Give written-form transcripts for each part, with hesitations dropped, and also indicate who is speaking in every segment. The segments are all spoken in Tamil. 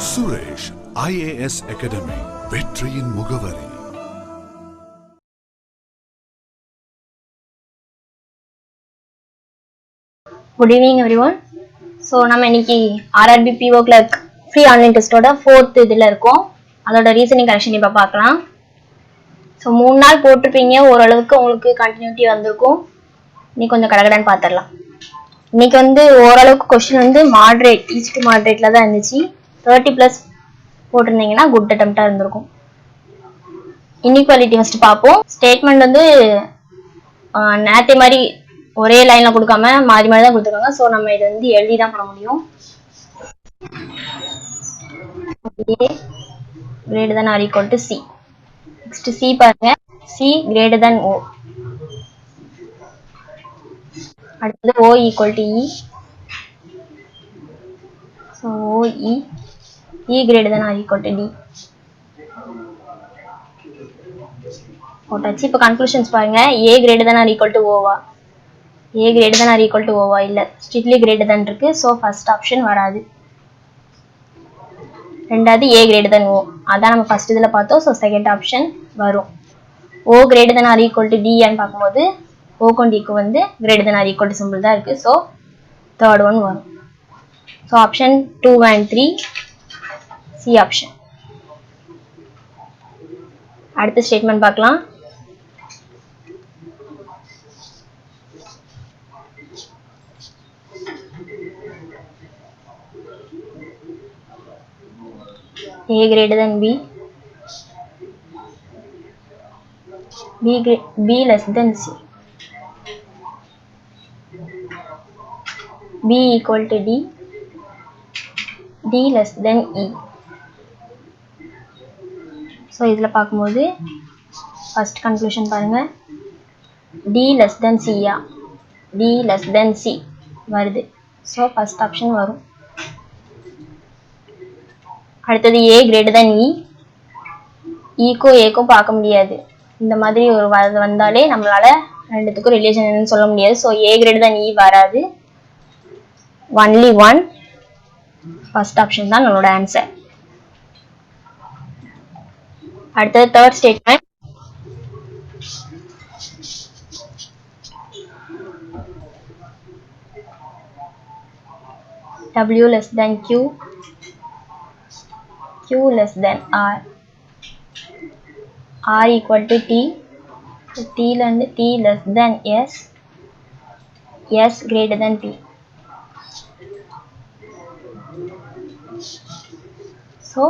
Speaker 1: சுரேஷ் IAS Academy வெற்றியின் முகவரி.
Speaker 2: Good evening everyone. So நம்ம இன்னைக்கு RRB PO Clerk free online testோட 4th இதுல இருக்கோம். அதோட ரீசனிங் கரெக்ஷன் இப்ப பார்க்கலாம். So 3 நாள் போட்டுப்பீங்க, ஓரளவுக்கு உங்களுக்கு கண்டினியூட்டி வந்திருக்கும். இன்னைக்கு கொஞ்சம் கடகடன்னு பார்த்துடலாம். இன்னைக்கு ஓரளவுக்கு கொஸ்டின் மாடரேட், ஈஸி டு மாடரேட்ல தான் இருந்துச்சு. 30 பிளஸ் போட்டிருந்தீங்கன்னா குட் அட்டெம்ப்டா இருந்திருக்கும். இன்இக்வாலிட்டி ஃபர்ஸ்ட் பார்ப்போம். ஸ்டேட்மெண்ட் நேத்தே மாதிரி ஒரே லைன்ல கொடுக்காம மாறி மாறி தான் கொடுத்துருக்காங்க. ஸோ நம்ம இதை எழுதி தான் பண்ண முடியும். A greater than or equal to C. Next C பாருங்க, C greater than O. அடுத்தது O equal to E. So O E greater than or equal to D. போட்டாச்சு. இப்போ கன்க்ளூஷன்ஸ் பாருங்க. A greater than or equal to O வா? A greater than or equal to O வா? இல்ல, strictly greater than இருக்கு. ஸோ ஃபர்ஸ்ட் ஆப்ஷன் வராது. ரெண்டாவது A greater than O, அதான் நம்ம ஃபர்ஸ்ட் இதில் பார்த்தோம். ஸோ செகண்ட் ஆப்ஷன் வரும். O greater than or equal to D ன்னு பார்க்கும்போது O க்கும் D க்கும் greater than or equal to simple தான் இருக்கு. ஸோ தேர்ட் ஒன் வரும். So option 2 and 3 C option. அடுத்த ஸ்டேட்மெண்ட் பார்க்கலாம். A greater than B, B less than C, B equal to D, D less than E. So இதில் பார்க்கும்போது ஃபர்ஸ்ட் கன்க்ளூஷன் பாருங்க, D less than C யா? D less than C வருது. ஸோ ஃபர்ஸ்ட் ஆப்ஷன் வரும். அடுத்தது A greater than E. ஈக்கும் ஏக்கும் பார்க்க முடியாது. இந்த மாதிரி ஒரு வந்தாலே நம்மளால ரெண்டுத்துக்கும் ரிலேஷன் என்னன்னு சொல்ல முடியாது. So A greater than E வராது. ஒன்லி ஒன், ஃபர்ஸ்ட் ஆப்ஷன் தான் நம்மளோட ஆன்சர். அடுத்தது third statement. W less than Q, Q less than R, R equal to T, T less than S, S greater than P. So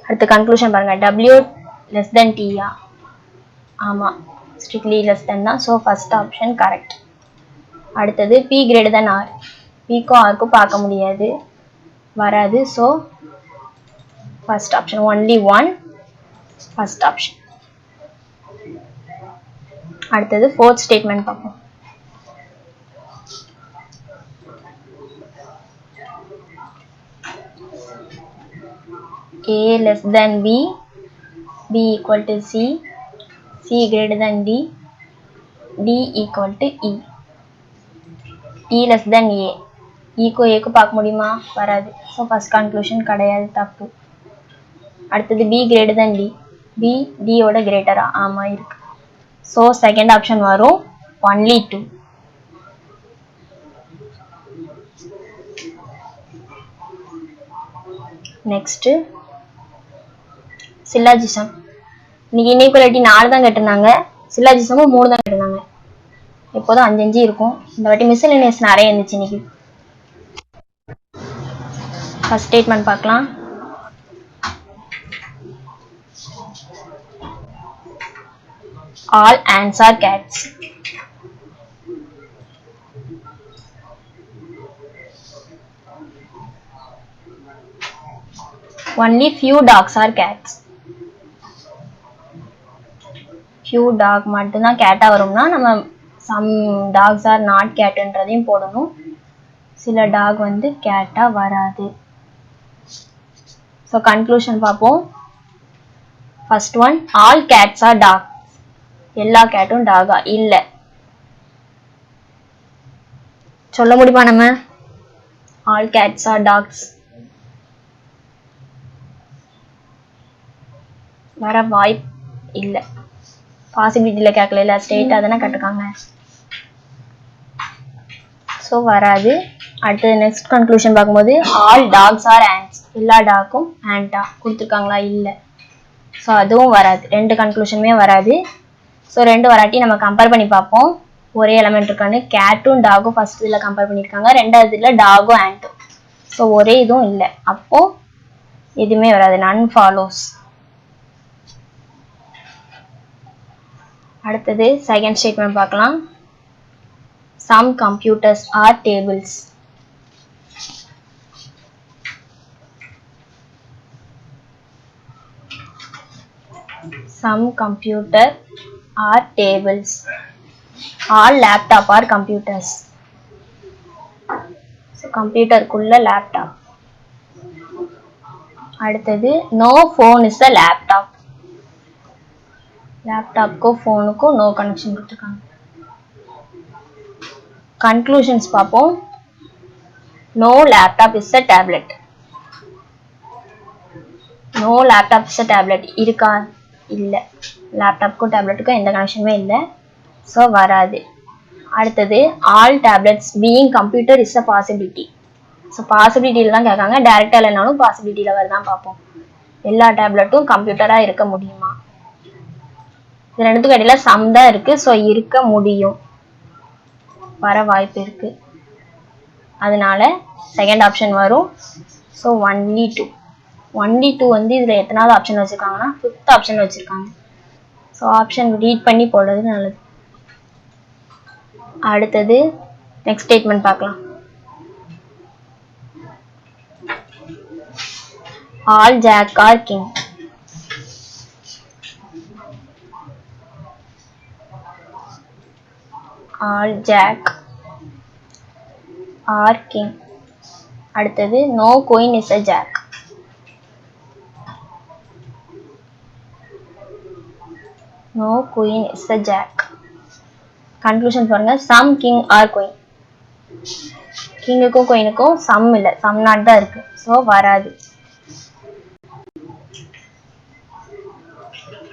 Speaker 2: அடுத்த கன்க்ளூஷன் பாருங்க, W less than T யா? ஆமா, strictly less than தான். So first option correct. அடுத்தது P greater than R, Pக்கும் Rக்கும் பார்க்க முடியாது, வராது. So first option only one, first option. அடுத்தது ஃபோர்த் ஸ்டேட்மெண்ட் பார்ப்போம். A less than B, B equal to C, C greater than D, D equal to E. E less than A, ஈக்கும் ஏக்கும் பார்க்க முடியுமா? வராது. ஸோ ஃபர்ஸ்ட் கன்க்ளூஷன் கிடையாது, தப்பு. அடுத்தது B greater than D, B D ஓட கிரேட்டரா? ஆமா இருக்கு. ஸோ செகண்ட் ஆப்ஷன் வரும், ஒன்லி 2. நெக்ஸ்ட் சில்லாஜிசம். இன்னைக்கு இன்இக்வாலிட்டி 4 தான் கேட்டிருந்தாங்க, சில்லாஜிசமும் 3 தான் கேட்டிருந்தாங்க. எப்போதும் 5 இருக்கும். இந்த வாட்டி மிஸ்செலேனியஸ் நிறைய இருந்துச்சு இன்னைக்கு. ஃபர்ஸ்ட் ஸ்டேட்மெண்ட் பார்க்கலாம். All ants are cats. Only few dogs are cats. few dog மட்டும்தான் கேட்டா வரும்னா நம்ம some dogs are not catன்றதையும் போடணும். சில டாக் கேட்டா வராது. ஸோ கன்க்ளூஷன் பார்ப்போம். First one, all cats are dog. எல்லா கேட்டும் டாகா? இல்லை. சொல்ல முடியுமா நம்ம? All cats are dogs. வர வாய்ப்பு இல்லை. பாசிபிலிட்டியில் கேட்கல, ஸ்ட்ரெயிட்டாக தானே கேட்டிருக்காங்க. ஸோ வராது. அடுத்தது நெக்ஸ்ட் கன்க்ளூஷன் பார்க்கும்போது ஆல் டாக்ஸ் ஆர் ஆண்ட்ஸ். எல்லா டாக்கும் ஆண்டா கொடுத்துருக்காங்களா? இல்லை. ஸோ அதுவும் வராது. ரெண்டு கன்க்ளூஷனுமே வராது. ஸோ ரெண்டு வராட்டி நம்ம கம்பேர் பண்ணி பார்ப்போம் ஒரே எலமெண்ட் இருக்கான்னு. கேட்டும் டாகும் ஃபர்ஸ்ட் இதில் கம்பேர் பண்ணியிருக்காங்க, ரெண்டாவது இதில் டாகும் ஆண்ட்டும். ஸோ ஒரே இதுவும் இல்லை, அப்போ எதுவுமே வராது. நன் ஃபாலோஸ். அடுத்தது செகண்ட் ஸ்டேட்மெண்ட் பார்க்கலாம். Some computers are tables. Some computer are tables. All laptop are computers. So computer குள்ள laptop. அடுத்தது no phone is a laptop. லேப்டாப்க்கும் ஃபோனுக்கும் நோ கனெக்ஷன் கொடுத்துருக்காங்க. கன்க்ளூஷன்ஸ் பார்ப்போம். No laptop is a tablet. No laptop is a tablet இருக்கா? இல்லை. லேப்டாப்க்கும் டேப்லெட்டுக்கும் எந்த கனெக்ஷனுமே இல்லை. ஸோ வராது. அடுத்தது all tablets being computer is a possibility. So பாசிபிலிட்டியில் தான் கேட்காங்க, டேரெக்டாக இல்லைனாலும் பாசிபிலிட்டியில் வருதான் பார்ப்போம். எல்லா டேப்லெட்டும் கம்ப்யூட்டராக இருக்க முடியுமா? இது ரெண்டுத்துக்கும் இடையில சம் தான் இருக்கு. ஸோ இருக்க முடியும், வர வாய்ப்பு இருக்கு. அதனால செகண்ட் ஆப்ஷன் வரும். So only two. Only two வந்து இதில் எத்தனாவது ஆப்ஷன் வச்சுருக்காங்கன்னா 5th ஆப்ஷன் வச்சுருக்காங்க. ஸோ ஆப்ஷன் ரீட் பண்ணி போடுறது நல்லது. அடுத்தது நெக்ஸ்ட் ஸ்டேட்மெண்ட் பார்க்கலாம். All jack or king. All jack or king. அடுத்தது no queen is a jack. No queen is a jack. Conclusion பாருங்க. some king or queen. கிங்குக்கும் குயினுக்கும் சம் இல்லை, சம் நாட் தான் இருக்கு. ஸோ வராது.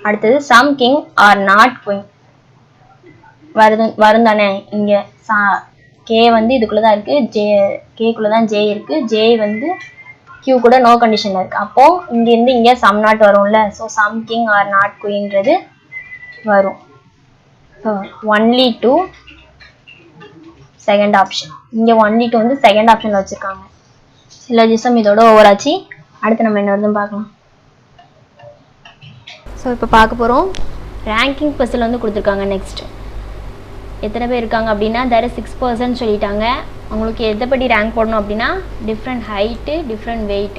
Speaker 2: அடுத்தது some king or not queen. வரும் தானே. இங்கே கே வந்து இதுக்குள்ளதான் இருக்கு, ஜே கேக்குள்ளதான் ஜே இருக்கு, ஜே வந்து கியூ கூட நோ கண்டிஷன்ல இருக்கு. அப்போ இங்கிருந்து இங்கே சம் நாட் வரும்ல. So some king or not குயின்றது வரும். So only two second option. இங்கே ஒன்லி டூ வந்து செகண்ட் ஆப்ஷன்ல வச்சிருக்காங்க. சிலஜிசம் இதோட ஓவராச்சு. அடுத்து நம்ம என்ன வருதுன்னு பார்க்கலாம். ஸோ இப்போ பார்க்க போகிறோம். ரேங்கிங் பஸ்ஸில் வந்து கொடுத்துருக்காங்க. நெக்ஸ்ட் எத்தனை பேர் இருக்காங்க அப்படின்னா there is 6% சொல்லிட்டாங்க. அவங்களுக்கு எதைப்படி ரேங்க் போடணும் அப்படின்னா டிஃப்ரெண்ட் ஹைட்டு, டிஃப்ரெண்ட் வெயிட்,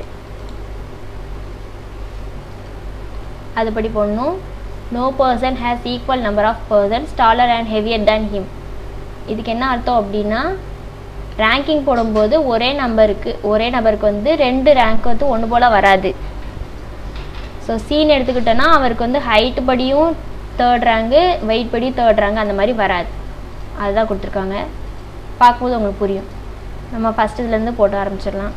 Speaker 2: அதுபடி போடணும். No person has equal number of persons taller and heavier than him. இதுக்கு என்ன அர்த்தம் அப்படின்னா ரேங்கிங் போடும்போது ஒரே நம்பருக்கு வந்து 2 ரேங்க் வந்து ஒன்று போல் வராது. ஸோ சீன் எடுத்துக்கிட்டோன்னா அவருக்கு வந்து ஹைட்டு படியும் 3rd ரேங்கு, வெயிட் படி 3rd ரேங்க், அந்த மாதிரி வராது. அதுதான் கொடுத்துருக்காங்க. பார்க்கும்போது உங்களுக்கு புரியும். நம்ம ஃபஸ்ட் இதுலேருந்து போட்டு ஆரம்பிச்சிடலாம்.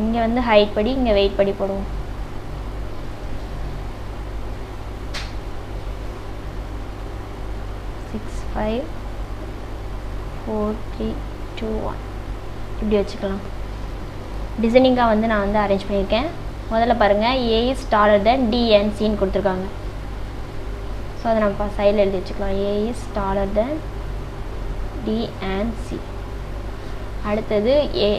Speaker 2: இங்கே வந்து ஹைட் படி, இங்கே வெயிட் படி போடுவோம். சிக்ஸ் 5 4 3 2 1 இப்படி வச்சுக்கலாம். டிசைனிங்காக வந்து நான் வந்து அரேஞ்ச் பண்ணியிருக்கேன். முதல்ல பாருங்கள், A is taller than D and சின்னு கொடுத்துருக்காங்க. ஸோ அதை நம்ம சைடில் எழுதி வச்சுக்கலாம். A is taller than D and C. அடுத்தது ஏ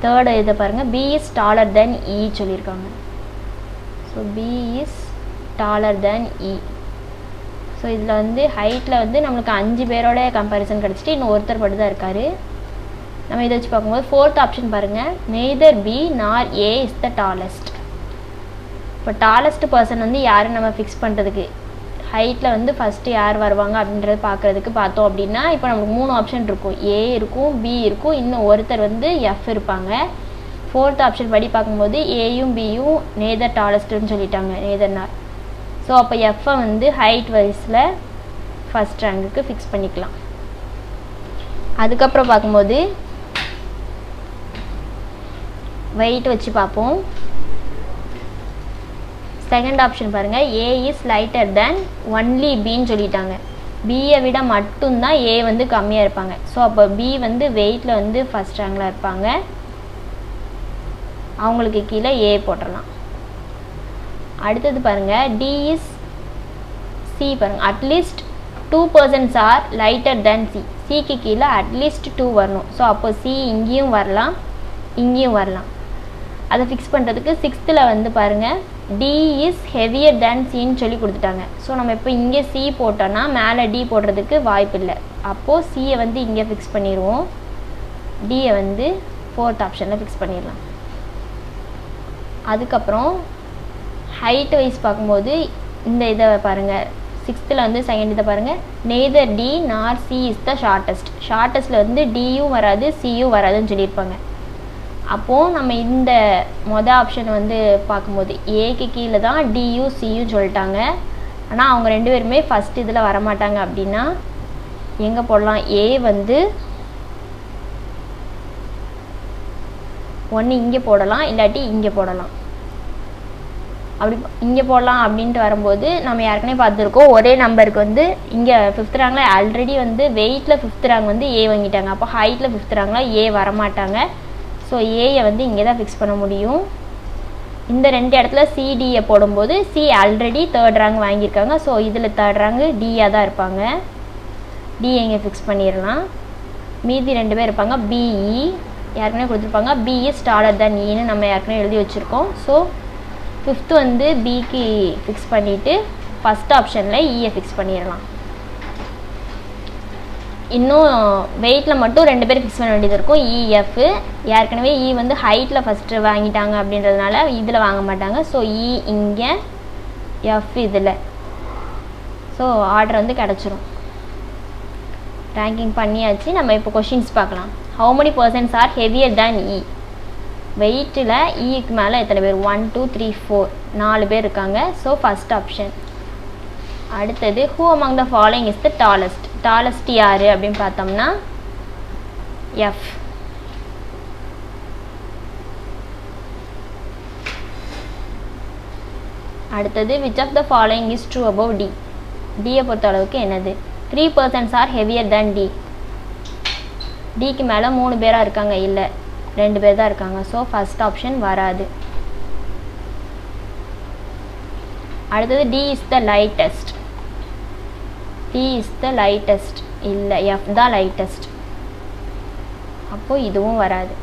Speaker 2: தேர்டு இதை பாருங்கள், B is taller than E சொல்லியிருக்காங்க. So B is taller than E. So இதில் வந்து ஹைட்டில் வந்து நம்மளுக்கு 5 பேரோட கம்பேரிசன் கிடச்சிட்டு இன்னும் ஒருத்தர் மட்டும் தான் இருக்கார். நம்ம இதை வச்சு பார்க்கும்போது 4th ஆப்ஷன் பாருங்கள், நெய்தர் பி நார் ஏ இஸ் த டாலஸ்ட். இப்போ டாலஸ்ட் பர்சன் வந்து யாரும் நம்ம ஃபிக்ஸ் பண்ணுறதுக்கு ஹைட்டில் வந்து ஃபஸ்ட்டு யார் வருவாங்க அப்படின்றது பார்க்குறதுக்கு பார்த்தோம் அப்படின்னா இப்போ நமக்கு 3 ஆப்ஷன் இருக்கும். ஏ இருக்கும், பி இருக்கும், இன்னும் ஒருத்தர் வந்து எஃப் இருப்பாங்க. 4th ஆப்ஷன் படி பார்க்கும்போது ஏயும் பியும் நேதர் டாலஸ்ட்டுன்னு சொல்லிட்டாங்க, நேதர் நார். ஸோ அப்போ எஃப்ஐ வந்து ஹைட் வைஸில் ஃபர்ஸ்ட் ரேங்குக்கு ஃபிக்ஸ் பண்ணிக்கலாம். அதுக்கப்புறம் பார்க்கும்போது வெயிட் வச்சு பார்ப்போம். செகண்ட் ஆப்ஷன் பாருங்கள், A is lighter than only பின்னு சொல்லிட்டாங்க. பியை விட மட்டும்தான் ஏ வந்து கம்மியாக இருப்பாங்க. ஸோ அப்போ பி வந்து வெயிட்டில் வந்து ஃபஸ்ட் ரேங்கில் இருப்பாங்க. அவங்களுக்கு கீழே ஏ போட்டுடலாம். அடுத்தது பாருங்கள், டி இஸ் சி பாருங்கள், at least 2% are lighter than C. சிக்கு கீழே அட்லீஸ்ட் 2 வரணும். ஸோ அப்போ சி இங்கேயும் வரலாம், இங்கேயும் வரலாம். அதை ஃபிக்ஸ் பண்ணுறதுக்கு 6th வந்து பாருங்கள், டி இஸ் ஹெவியர் தேன் சின்னு சொல்லி கொடுத்துட்டாங்க. ஸோ நம்ம இப்போ இங்கே சி போட்டோன்னா மேலே டி போடுறதுக்கு வாய்ப்பு இல்லை. அப்போது சியை வந்து இங்கே ஃபிக்ஸ் பண்ணிடுவோம், டியை வந்து 4th ஆப்ஷனில் ஃபிக்ஸ் பண்ணிடலாம். அதுக்கப்புறம் ஹைட் வைஸ் பார்க்கும்போது இந்த இதை பாருங்கள், 6th வந்து செகண்ட் இதை பாருங்கள், நெய்தர் டி நார் சி இஸ் த ஷார்ட்டஸ்ட். ஷார்ட்டஸ்ட்டில் வந்து டியும் வராது சியும் வராதுன்னு சொல்லியிருப்பாங்க. அப்போது நம்ம இந்த ஆப்ஷன் வந்து பார்க்கும்போது ஏக்கு கீழே தான் டியும் சியும் சொல்லிட்டாங்க. ஆனால் அவங்க 2 பேருமே ஃபஸ்ட் இதில் வரமாட்டாங்க. அப்படின்னா எங்கே போடலாம், ஏ வந்து ஒன்று இங்கே போடலாம், இல்லாட்டி இங்கே போடலாம். அப்படி இங்கே போடலாம் அப்படின்ட்டு வரும்போது நம்ம ஏற்கனவே பார்த்துருக்கோம், ஒரே நம்பருக்கு வந்து இங்கே 5th ரேங்கில் ஆல்ரெடி வந்து வெயிட்டில் 5th ரேங்க் வந்து ஏ வாங்கிட்டாங்க. அப்போ ஹைட்டில் 5th ரேங்கில் ஏ வரமாட்டாங்க. ஸோ ஏயை வந்து இங்கே தான் ஃபிக்ஸ் பண்ண முடியும். இந்த 2 இடத்துல சிடியை போடும்போது சி ஆல்ரெடி 3rd ரேங்க் வாங்கியிருக்காங்க. ஸோ இதில் 3rd ரேங்கு டியாக தான் இருப்பாங்க. டியை இங்கே ஃபிக்ஸ் பண்ணிடலாம். மீதி 2 பேர் இருப்பாங்க, பிஇ ஏற்கனவே கொடுத்துருப்பாங்க. பி இஸ் டாலர் தேன் ஈன்னு நம்ம ஏற்கனவே எழுதி வச்சுருக்கோம். ஸோ 5th வந்து பிக்கு ஃபிக்ஸ் பண்ணிவிட்டு ஃபஸ்ட் ஆப்ஷனில் இயை ஃபிக்ஸ் பண்ணிடலாம். இன்னும் வெயிட்டில் மட்டும் 2 பேர் ஃபிக்ஸ் பண்ண வேண்டியது இருக்கும், இஎஃப். ஏற்கனவே இ வந்து ஹைட்டில் ஃபஸ்ட்டு வாங்கிட்டாங்க அப்படின்றதுனால இதில் வாங்க மாட்டாங்க. ஸோ இ இங்கே, எஃப் இதில். ஸோ ஆர்டர் வந்து கிடச்சிரும். ரேங்கிங் பண்ணியாச்சு. நம்ம இப்போ கொஷின்ஸ் பார்க்கலாம். How many persons are heavier than E. வெயிட்டில் இக்கு மேலே எத்தனை பேர், 1 2 3 4 4 பேர் இருக்காங்க. So first option. அடுத்தது, who among the following is the tallest. Tallest யார் அப்படின்னு பார்த்தோம்னா எஃப். அடுத்தது, which of the following is true above D. டியை பொறுத்த அளவுக்கு என்னது, 3% ஆர் ஹெவியர் தேன் டி. டிக்கு மேலே 3 பேராக இருக்காங்க, இல்லை 2 பேர் தான் இருக்காங்க. ஸோ ஃபஸ்ட் ஆப்ஷன் வராது. அடுத்தது, D is the lightest. D is the lightest, இல்லை எஃப் தான் லைட்டஸ்ட். அப்போது இதுவும் வராது.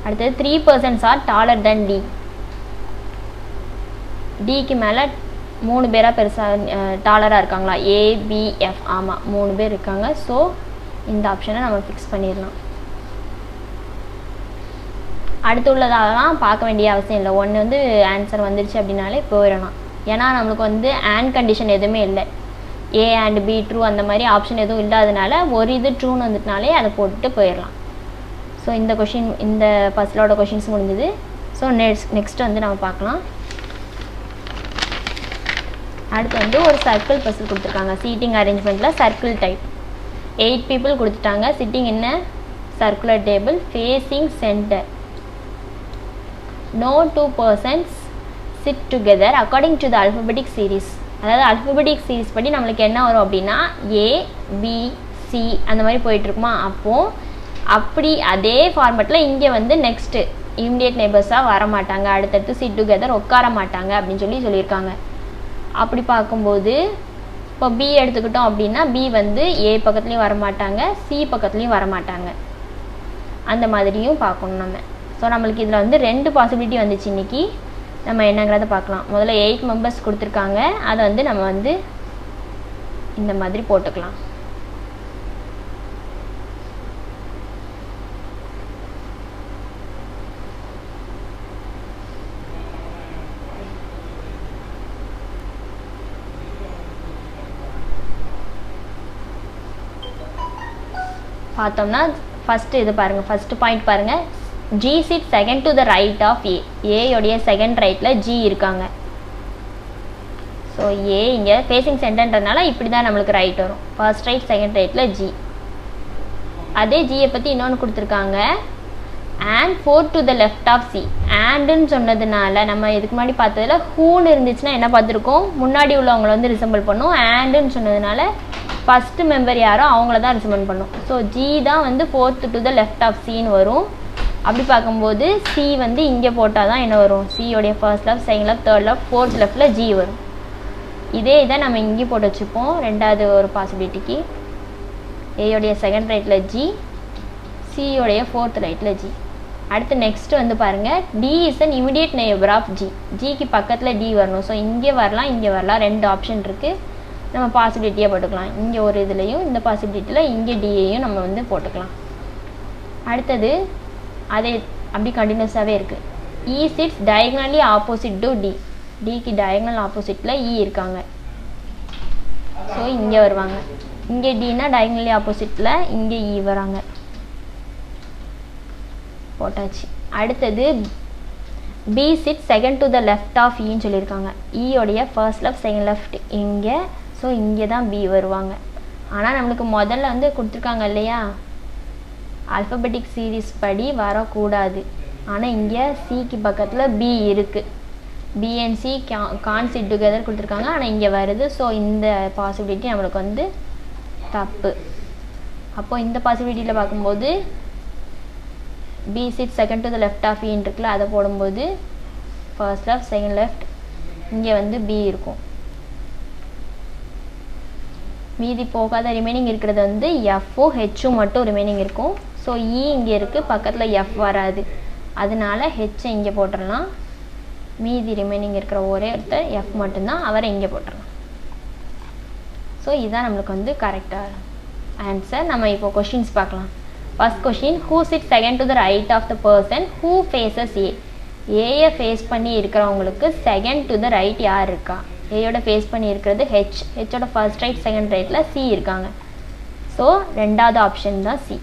Speaker 2: அடுத்தது, 3% ஆர் டாலர் தென் டி. டிக்கு மேலே 3 பேராக பெருசாக டாலராக இருக்காங்களா, ஏபிஎஃப். ஆமாம், 3 பேர் இருக்காங்க. ஸோ இந்த ஆப்ஷனை நம்ம ஃபிக்ஸ் பண்ணிடலாம். அடுத்து உள்ளதெல்லாம் பார்க்க வேண்டிய அவசியம் இல்லை. ஒன்று வந்து ஆன்சர் வந்துருச்சு அப்படின்னாலே போயிடலாம். ஏன்னா நம்மளுக்கு வந்து ஆண்ட் கண்டிஷன் எதுவுமே இல்லை. ஏ அண்ட் பி ட்ரூ அந்த மாதிரி ஆப்ஷன் எதுவும் இல்லாதனால ஒரு இது ட்ரூன்னு வந்துட்டுனாலே அதை போட்டுட்டு போயிடலாம். ஸோ இந்த கொஷின், இந்த பஸ்லோட கொஷின்ஸ் முடிஞ்சுது. ஸோ நெக்ஸ்ட் வந்து நம்ம பார்க்கலாம். அடுத்து வந்து ஒரு சர்க்கிள் பஸ்ஸில் கொடுத்துருக்காங்க. சீட்டிங் அரேஞ்ச்மெண்ட்டில் சர்க்கிள் டைப். 8 people கொடுத்துட்டாங்க. சிட்டிங் என்ன, circular table, facing centre. No 2 persons sit together according to the alphabetic series. அதாவது அல்ஃபபெட்டிக் சீரிஸ் படி நம்மளுக்கு என்ன வரும் அப்படின்னா ஏ பி சி அந்த மாதிரி போயிட்டுருக்குமா. அப்போது அப்படி அதே ஃபார்மெட்டில் இங்கே வந்து நெக்ஸ்ட்டு இமிடியேட் நெய்பர்ஸாக வர மாட்டாங்க, அடுத்தடுத்து சிட் டுகெதர் உட்கார மாட்டாங்க அப்படின்னு சொல்லியிருக்காங்க. அப்படி பார்க்கும்போது இப்போ பி எடுத்துக்கிட்டோம் அப்படின்னா பி வந்து ஏ பக்கத்துலேயும் வரமாட்டாங்க, சி பக்கத்துலேயும் வரமாட்டாங்க. அந்த மாதிரியும் பார்க்கணும் நம்ம. ஸோ நம்மளுக்கு இதில் வந்து 2 பாசிபிலிட்டி வந்துச்சு இன்றைக்கி. நம்ம என்னங்கிறத பார்க்கலாம். முதல்ல 8 மெம்பர்ஸ் கொடுத்துருக்காங்க. அதை வந்து நம்ம வந்து இந்த மாதிரி போட்டுக்கலாம். பார்த்தோம்னா ஃபஸ்ட்டு இது பாருங்கள், ஃபஸ்ட்டு பாயிண்ட் பாருங்கள். G sit second to the right of A. A உடைய செகண்ட் ரைட்டில் G இருக்காங்க. ஸோ ஏ இங்கே ஃபேஸிங் சென்டர்ன்றதுனால இப்படி தான் நம்மளுக்கு ரைட் வரும். ஃபர்ஸ்ட் ரைட் செகண்ட் ரைட்டில் ஜி. அதே ஜியை பற்றி இன்னொன்று கொடுத்துருக்காங்க, and 4 to the left of C. andன்னு சொன்னதுனால நம்ம இதுக்கு முன்னாடி பார்த்ததில் ஹூன்னு இருந்துச்சுன்னா என்ன பார்த்துருக்கோம், முன்னாடி உள்ளவங்களை வந்து ரிசம்பிள் பண்ணும். andன்னு சொன்னதுனால ஃபஸ்ட்டு மெம்பர் யாரோ அவங்கள தான் ரிசம்பிள் பண்ணும். ஸோ ஜி தான் வந்து 4th to the left of Cன்னு வரும். அப்படி பார்க்கும்போது சி வந்து இங்கே போட்டால் தான் என்ன வரும், சியோடைய first left second left third left fourth லெஃப்டில் ஜி வரும். இதே இதை நம்ம இங்கே போட்டு வச்சுப்போம் ரெண்டாவது ஒரு பாசிபிலிட்டிக்கு. ஏயோடைய செகண்ட் ரைட்டில் ஜி, சியோடைய ஃபோர்த் ரைட்டில் ஜி. அடுத்து நெக்ஸ்ட் வந்து பாருங்கள், D is an immediate neighbour of G. ஜிக்கு பக்கத்தில் டி வரணும். ஸோ இங்கே வரலாம் இங்கே வரலாம், ரெண்டு ஆப்ஷன் இருக்குது. நம்ம பாசிபிலிட்டியாக போட்டுக்கலாம். இங்கே ஒரு இதுலேயும் இந்த பாசிபிலிட்டியில் இங்கே டியையும் நம்ம வந்து போட்டுக்கலாம். அடுத்தது அதே அப்படி கண்டினியூஸாகவே இருக்குது. E sits diagonally opposite to D. டிக்கு டயகனல் ஆப்போசிட்டில் இ இருக்காங்க. ஸோ இங்கே வருவாங்க. இங்கே டினா டயகனலி ஆப்போசிட்டில் இங்கே இ வராங்க. போட்டாச்சு. அடுத்தது B sit second to the left of இன்னு சொல்லியிருக்காங்க. ஈயோடைய ஃபர்ஸ்ட் லெஃப்ட் செகண்ட் லெஃப்ட் இங்கே. ஸோ இங்கே தான் பி வருவாங்க. ஆனால் நம்மளுக்கு முதல்ல வந்து கொடுத்துருக்காங்க இல்லையா, ஆல்ஃபபெட்டிக் சீரீஸ் படி வரக்கூடாது. ஆனால் இங்கே சிக்கு பக்கத்தில் பி இருக்குது. B and C can sit together கொடுத்துருக்காங்க. ஆனால் இங்கே வருது. ஸோ இந்த பாசிபிலிட்டி நம்மளுக்கு வந்து தப்பு. அப்போது இந்த பாசிபிலிட்டியில் பார்க்கும்போது B sit second to the left of இன்னு இருக்குல்ல, அதை போடும்போது ஃபர்ஸ்ட் லெஃப்ட் செகண்ட் லெஃப்ட் இங்கே வந்து பி இருக்கும். மீதி போகாத ரிமைனிங் இருக்கிறது வந்து எஃப்ஓ ஹெச்சும் மட்டும் ரிமைனிங் இருக்கும். ஸோ இ இங்கே இருக்குது, பக்கத்தில் எஃப் வராது. அதனால ஹெச்சை இங்கே போட்டுடலாம். மீதி ரிமைனிங் இருக்கிற ஒரே ஒருத்தர் எஃப் மட்டும்தான், அவரை இங்கே போட்டுடலாம். ஸோ இதுதான் நம்மளுக்கு வந்து கரெக்டாக ஆன்சர். நம்ம இப்போ கொஷின்ஸ் பார்க்கலாம். First question, who sit second to the right of the person who faces A. ஏயை ஃபேஸ் பண்ணி இருக்கிறவங்களுக்கு செகண்ட் டு த ரைட் யார் இருக்கா? ஏயோட ஃபேஸ் பண்ணி இருக்கிறது ஹெச். ஹெச்சோட ஃபர்ஸ்ட் ரைட் செகண்ட் ரைட்டில் சி இருக்காங்க. ஸோ ரெண்டாவது ஆப்ஷன் தான் சி.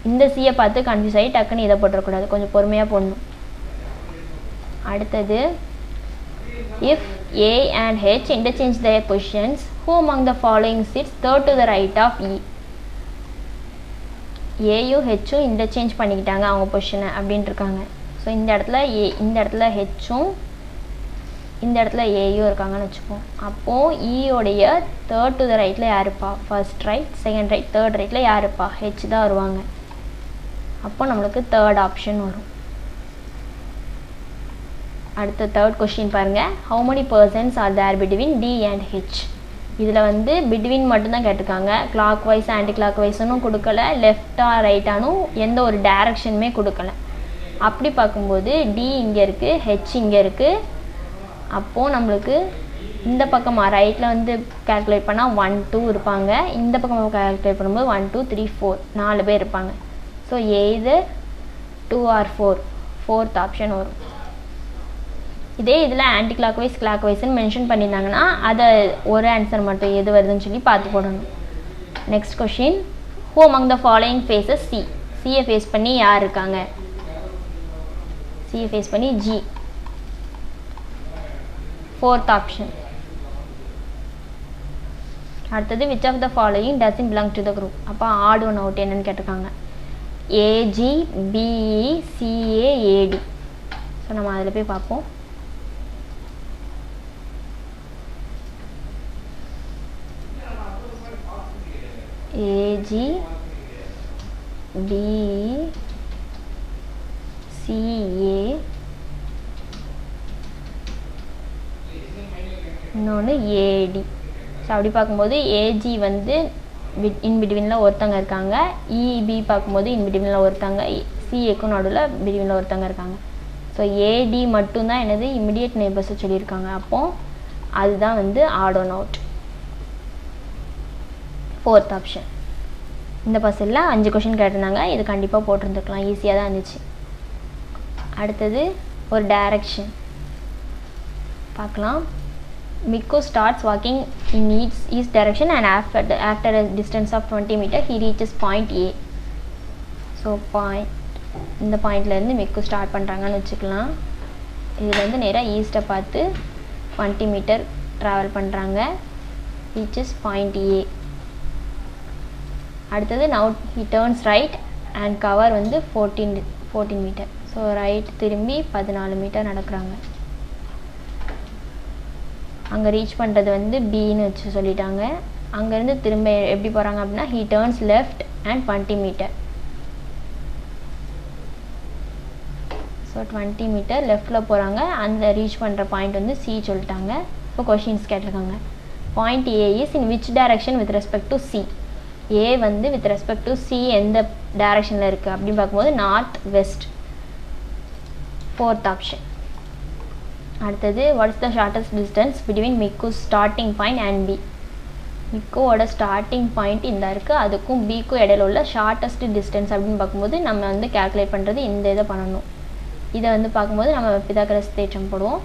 Speaker 2: இந்த சியை பார்த்து கன்ஃபியூஸ் ஆகி டக்குன்னு இதை போட்டுறக்கூடாது, கொஞ்சம் பொறுமையாக போடணும். அடுத்தது, if A and H interchange their positions, who among the following sits third to the right of E? ஏயும் ஹெச்சும் இன்டர்சேஞ்ச் பண்ணிக்கிட்டாங்க அவங்க பொசிஷனை அப்படின்ட்டு இருக்காங்க. ஸோ இந்த இடத்துல ஏ, இந்த இடத்துல ஹெச்சும் இந்த இடத்துல ஏயும் இருக்காங்கன்னு வச்சுப்போம். அப்போது ஈயோடைய தேர்ட் டு த ரைட்டில் யாருப்பா? First right second right third ரைட்டில் யாருப்பா? ஹெச் தான் வருவாங்க. அப்போ நம்மளுக்கு தேர்ட் ஆப்ஷன் வரும். அடுத்த தேர்ட் கொஸ்டின் பாருங்கள், how many persons are there between D and H? இதில் வந்து பிட்வீன் மட்டும்தான் கேட்டிருக்காங்க. கிளாக் வைஸ் ஆன்டி கிளாக் வைஸ்னும் கொடுக்கல, லெஃப்டா ரைட்டானும் எந்த ஒரு டைரக்ஷனுமே கொடுக்கல. அப்படி பார்க்கும்போது டி இங்கே இருக்குது, ஹெச் இங்கே இருக்குது. அப்போது நம்மளுக்கு இந்த பக்கமாக ரைட்டில் வந்து கேல்குலேட் பண்ணால் 1 2 இருப்பாங்க. இந்த பக்கமாக கேல்குலேட் பண்ணும்போது 1 2 3 4 4 பேர் இருப்பாங்க. So either 2 or 4 fourth option வரும். இதே இதில் ஆன்டி கிளாக் வைஸ்ன்னு மென்ஷன் பண்ணியிருந்தாங்கன்னா அதை ஒரு ஆன்சர் மட்டும் எது வருதுன்னு சொல்லி பார்த்து போடணும். Next question, who among the following faces C? சியை ஃபேஸ் பண்ணி யார் இருக்காங்க? சியை ஃபேஸ் பண்ணி ஜி, ஃபோர்த் ஆப்ஷன். அடுத்தது, which of the following doesn't belong to the group? அப்போ ஆட் ஒன் அவுட் என்னன்னு கேட்டிருக்காங்க. AG BE CA AD. So நம்ம அதில் போய் பார்ப்போம். ஏஜி பிஇ சிஏ இன்னொன்று ஏடி. ஸோ அப்படி பார்க்கும்போது ஏஜி வந்து இன்பிட்வீனில் ஒருத்தங்க இருக்காங்க, இபி பார்க்கும்போது இன்பிட்வீனில் ஒருத்தங்க, சிஏக்கும் நடுவில் பிட்வீனில் ஒருத்தங்க இருக்காங்க. ஸோ ஏடி மட்டும்தான் என்னது இமிடியேட் நெய்பர்ஸை சொல்லியிருக்காங்க. அப்போது அதுதான் வந்து odd one out, fourth option. இந்த பஸ்ஸில் 5 கொஷின் கேட்டிருந்தாங்க, இது கண்டிப்பாக போட்டிருந்துருக்கலாம், ஈஸியாக தான் இருந்துச்சு. அடுத்தது ஒரு டைரக்ஷன் பார்க்கலாம். Mikko starts walking in east direction and after a distance of 20 meters he reaches point A. So இந்த பாயிண்ட்லேருந்து மிக்கு ஸ்டார்ட் பண்ணுறாங்கன்னு வச்சுக்கலாம். இதில் வந்து நேராக ஈஸ்ட்டை பார்த்து 20 மீட்டர் ட்ராவல் பண்ணுறாங்க. Reaches point A. அடுத்தது now he turns right and cover வந்து 14 மீட்டர். ஸோ ரைட் திரும்பி 14 மீட்டர் நடக்கிறாங்க. அங்கே ரீச் பண்ணுறது வந்து பின்னு வச்சு சொல்லிட்டாங்க. அங்கேருந்து திரும்ப எப்படி போகிறாங்க அப்படின்னா he turns left and 20 metre. So 20 metre லெஃப்டில் போகிறாங்க. அந்த ரீச் பண்ணுற பாயிண்ட் வந்து சி சொல்லிட்டாங்க. இப்போ கொஷின்ஸ் கேட்டிருக்காங்க. Point A is in which direction with respect to C. A வந்து வித் ரெஸ்பெக்ட் டு சி எந்த டைரக்ஷனில் இருக்குது அப்படின்னு பார்க்கும்போது நார்த் வெஸ்ட். 4th option. அடுத்தது what is the shortest distance between Mick's starting point and B. மிக்கோட ஸ்டார்டிங் பாயிண்ட் இந்த இருக்குது, அதுக்கும் பிக்கும் இடையில உள்ள ஷார்ட்டஸ்ட் டிஸ்டன்ஸ் அப்படின்னு பார்க்கும்போது நம்ம வந்து கேல்குலேட் பண்ணுறது இந்த இதை பண்ணணும். இதை வந்து பார்க்கும்போது நம்ம பிதாகரஸ் தேற்றம் போடுவோம்.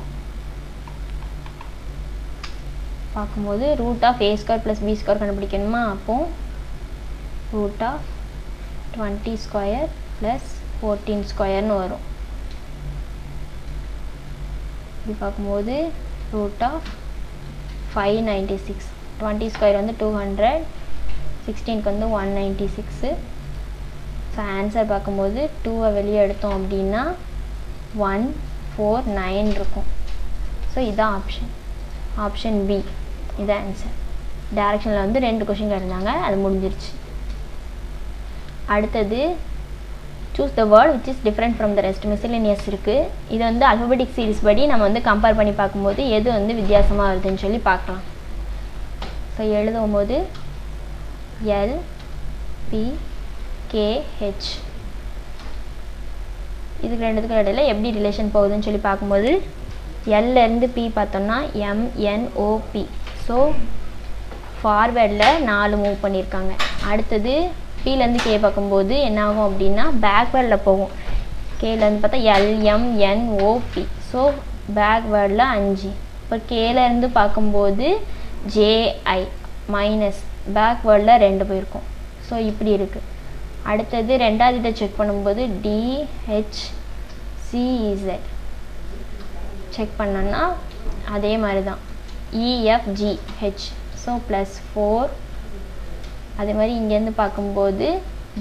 Speaker 2: பார்க்கும்போது root of A square plus B square கண்டுபிடிக்கணுமா. அப்போது ரூட் ஆஃப் 20 ஸ்கொயர் ப்ளஸ் 14 ஸ்கொயர்னு வரும். இப்படி பார்க்கும்போது ரூட் ஆஃப் 596. 20 ஸ்கொயர் வந்து 200, 16க்கு வந்து 196. ஸோ ஆன்சர் பார்க்கும்போது 2வை வெளியே எடுத்தோம் அப்படின்னா 149 இருக்கும். ஸோ இதுதான் ஆப்ஷன். ஆப்ஷன் பி இதுதான் ஆன்சர். டைரக்ஷனில் வந்து 2 கொஷின் இருந்தாங்க, அது முடிஞ்சிருச்சு. அடுத்தது choose the word which is different from the rest. Miscellaneous இருக்குது. இது வந்து அல்ஃபபெட்டிக் சீரிஸ் படி நம்ம வந்து கம்பேர் பண்ணி பார்க்கும்போது எது வந்து வித்தியாசமாக வருதுன்னு சொல்லி பார்க்கலாம். ஸோ எழுதும்போது LPKH இதுக்கு ரெண்டுத்துக்கும் இடையில எப்படி ரிலேஷன் போகுதுன்னு சொல்லி பார்க்கும்போது எல்லேருந்து பி பார்த்தோம்னா MNOP. ஸோ ஃபார்வேர்டில் 4 மூவ் பண்ணியிருக்காங்க. அடுத்தது பிலேருந்து கே பார்க்கும்போது என்ன ஆகும் அப்படின்னா பேக்வேர்டில் போகும். கேலேருந்து பார்த்தா LMNOP. ஸோ பேக்வேர்டில் 5. இப்போ கேலேருந்து பார்க்கும்போது JI மைனஸ் பேக்வேர்டில் 2 போயிருக்கும். ஸோ இப்படி இருக்குது. அடுத்தது ரெண்டாவது இதை செக் பண்ணும்போது DHCZ செக் பண்ணோன்னா அதே மாதிரி தான் EFGH. ஸோ +4. அதே மாதிரி இங்கேருந்து பார்க்கும்போது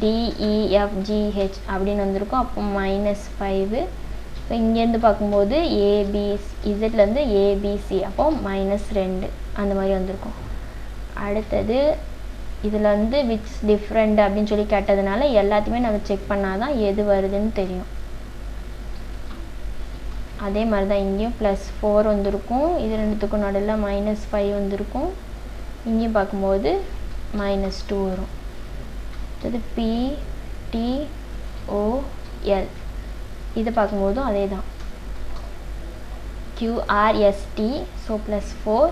Speaker 2: DEFGH அப்படின்னு வந்திருக்கும். அப்போ -5. ஸோ இங்கேருந்து பார்க்கும்போது இசட்லேருந்து ABC அப்போ -2 அந்த மாதிரி வந்திருக்கும். அடுத்தது இதில் வந்து விச் டிஃப்ரெண்ட் அப்படின்னு சொல்லி கேட்டதுனால எல்லாத்தையுமே நம்ம செக் பண்ணால் தான் எது வருதுன்னு தெரியும். அதே மாதிரி தான் இங்கேயும் +4 வந்திருக்கும். இது ரெண்டுத்துக்கும் நடுவில் -5 வந்திருக்கும். இங்கேயும் பார்க்கும்போது -2 வரும். அடுத்தது PTOL இதை பார்க்கும்போதும் அதே தான் QRST. So +4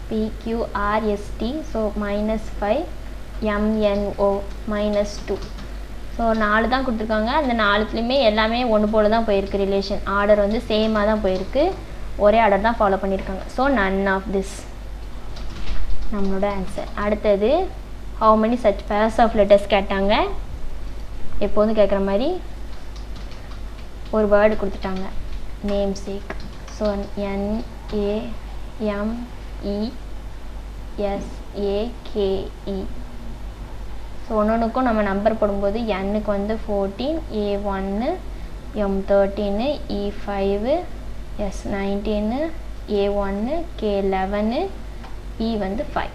Speaker 2: PQRST. So -5 MNO -2. So 4 தான் கொடுத்துருக்காங்க. அந்த 4த்துலேயுமே எல்லாமே ஒன்று போல் தான் போயிருக்கு. ரிலேஷன் ஆர்டர் வந்து சேமாக தான் போயிருக்கு. ஒரே ஆர்டர் தான் ஃபாலோ பண்ணியிருக்காங்க. ஸோ நன் ஆஃப் திஸ் நம்மளோட ஆன்சர். அடுத்தது how many such pairs of letters கேட்டாங்க. எப்போதும் கேட்குற மாதிரி ஒரு வேர்டு கொடுத்துட்டாங்க namesake. So NAMESAKE. So ஒன்றுக்கும் நம்ம நம்பர் போடும்போது Nக்கு வந்து 14, A1, M13, E5, S19, A1, K11, E வந்து 5.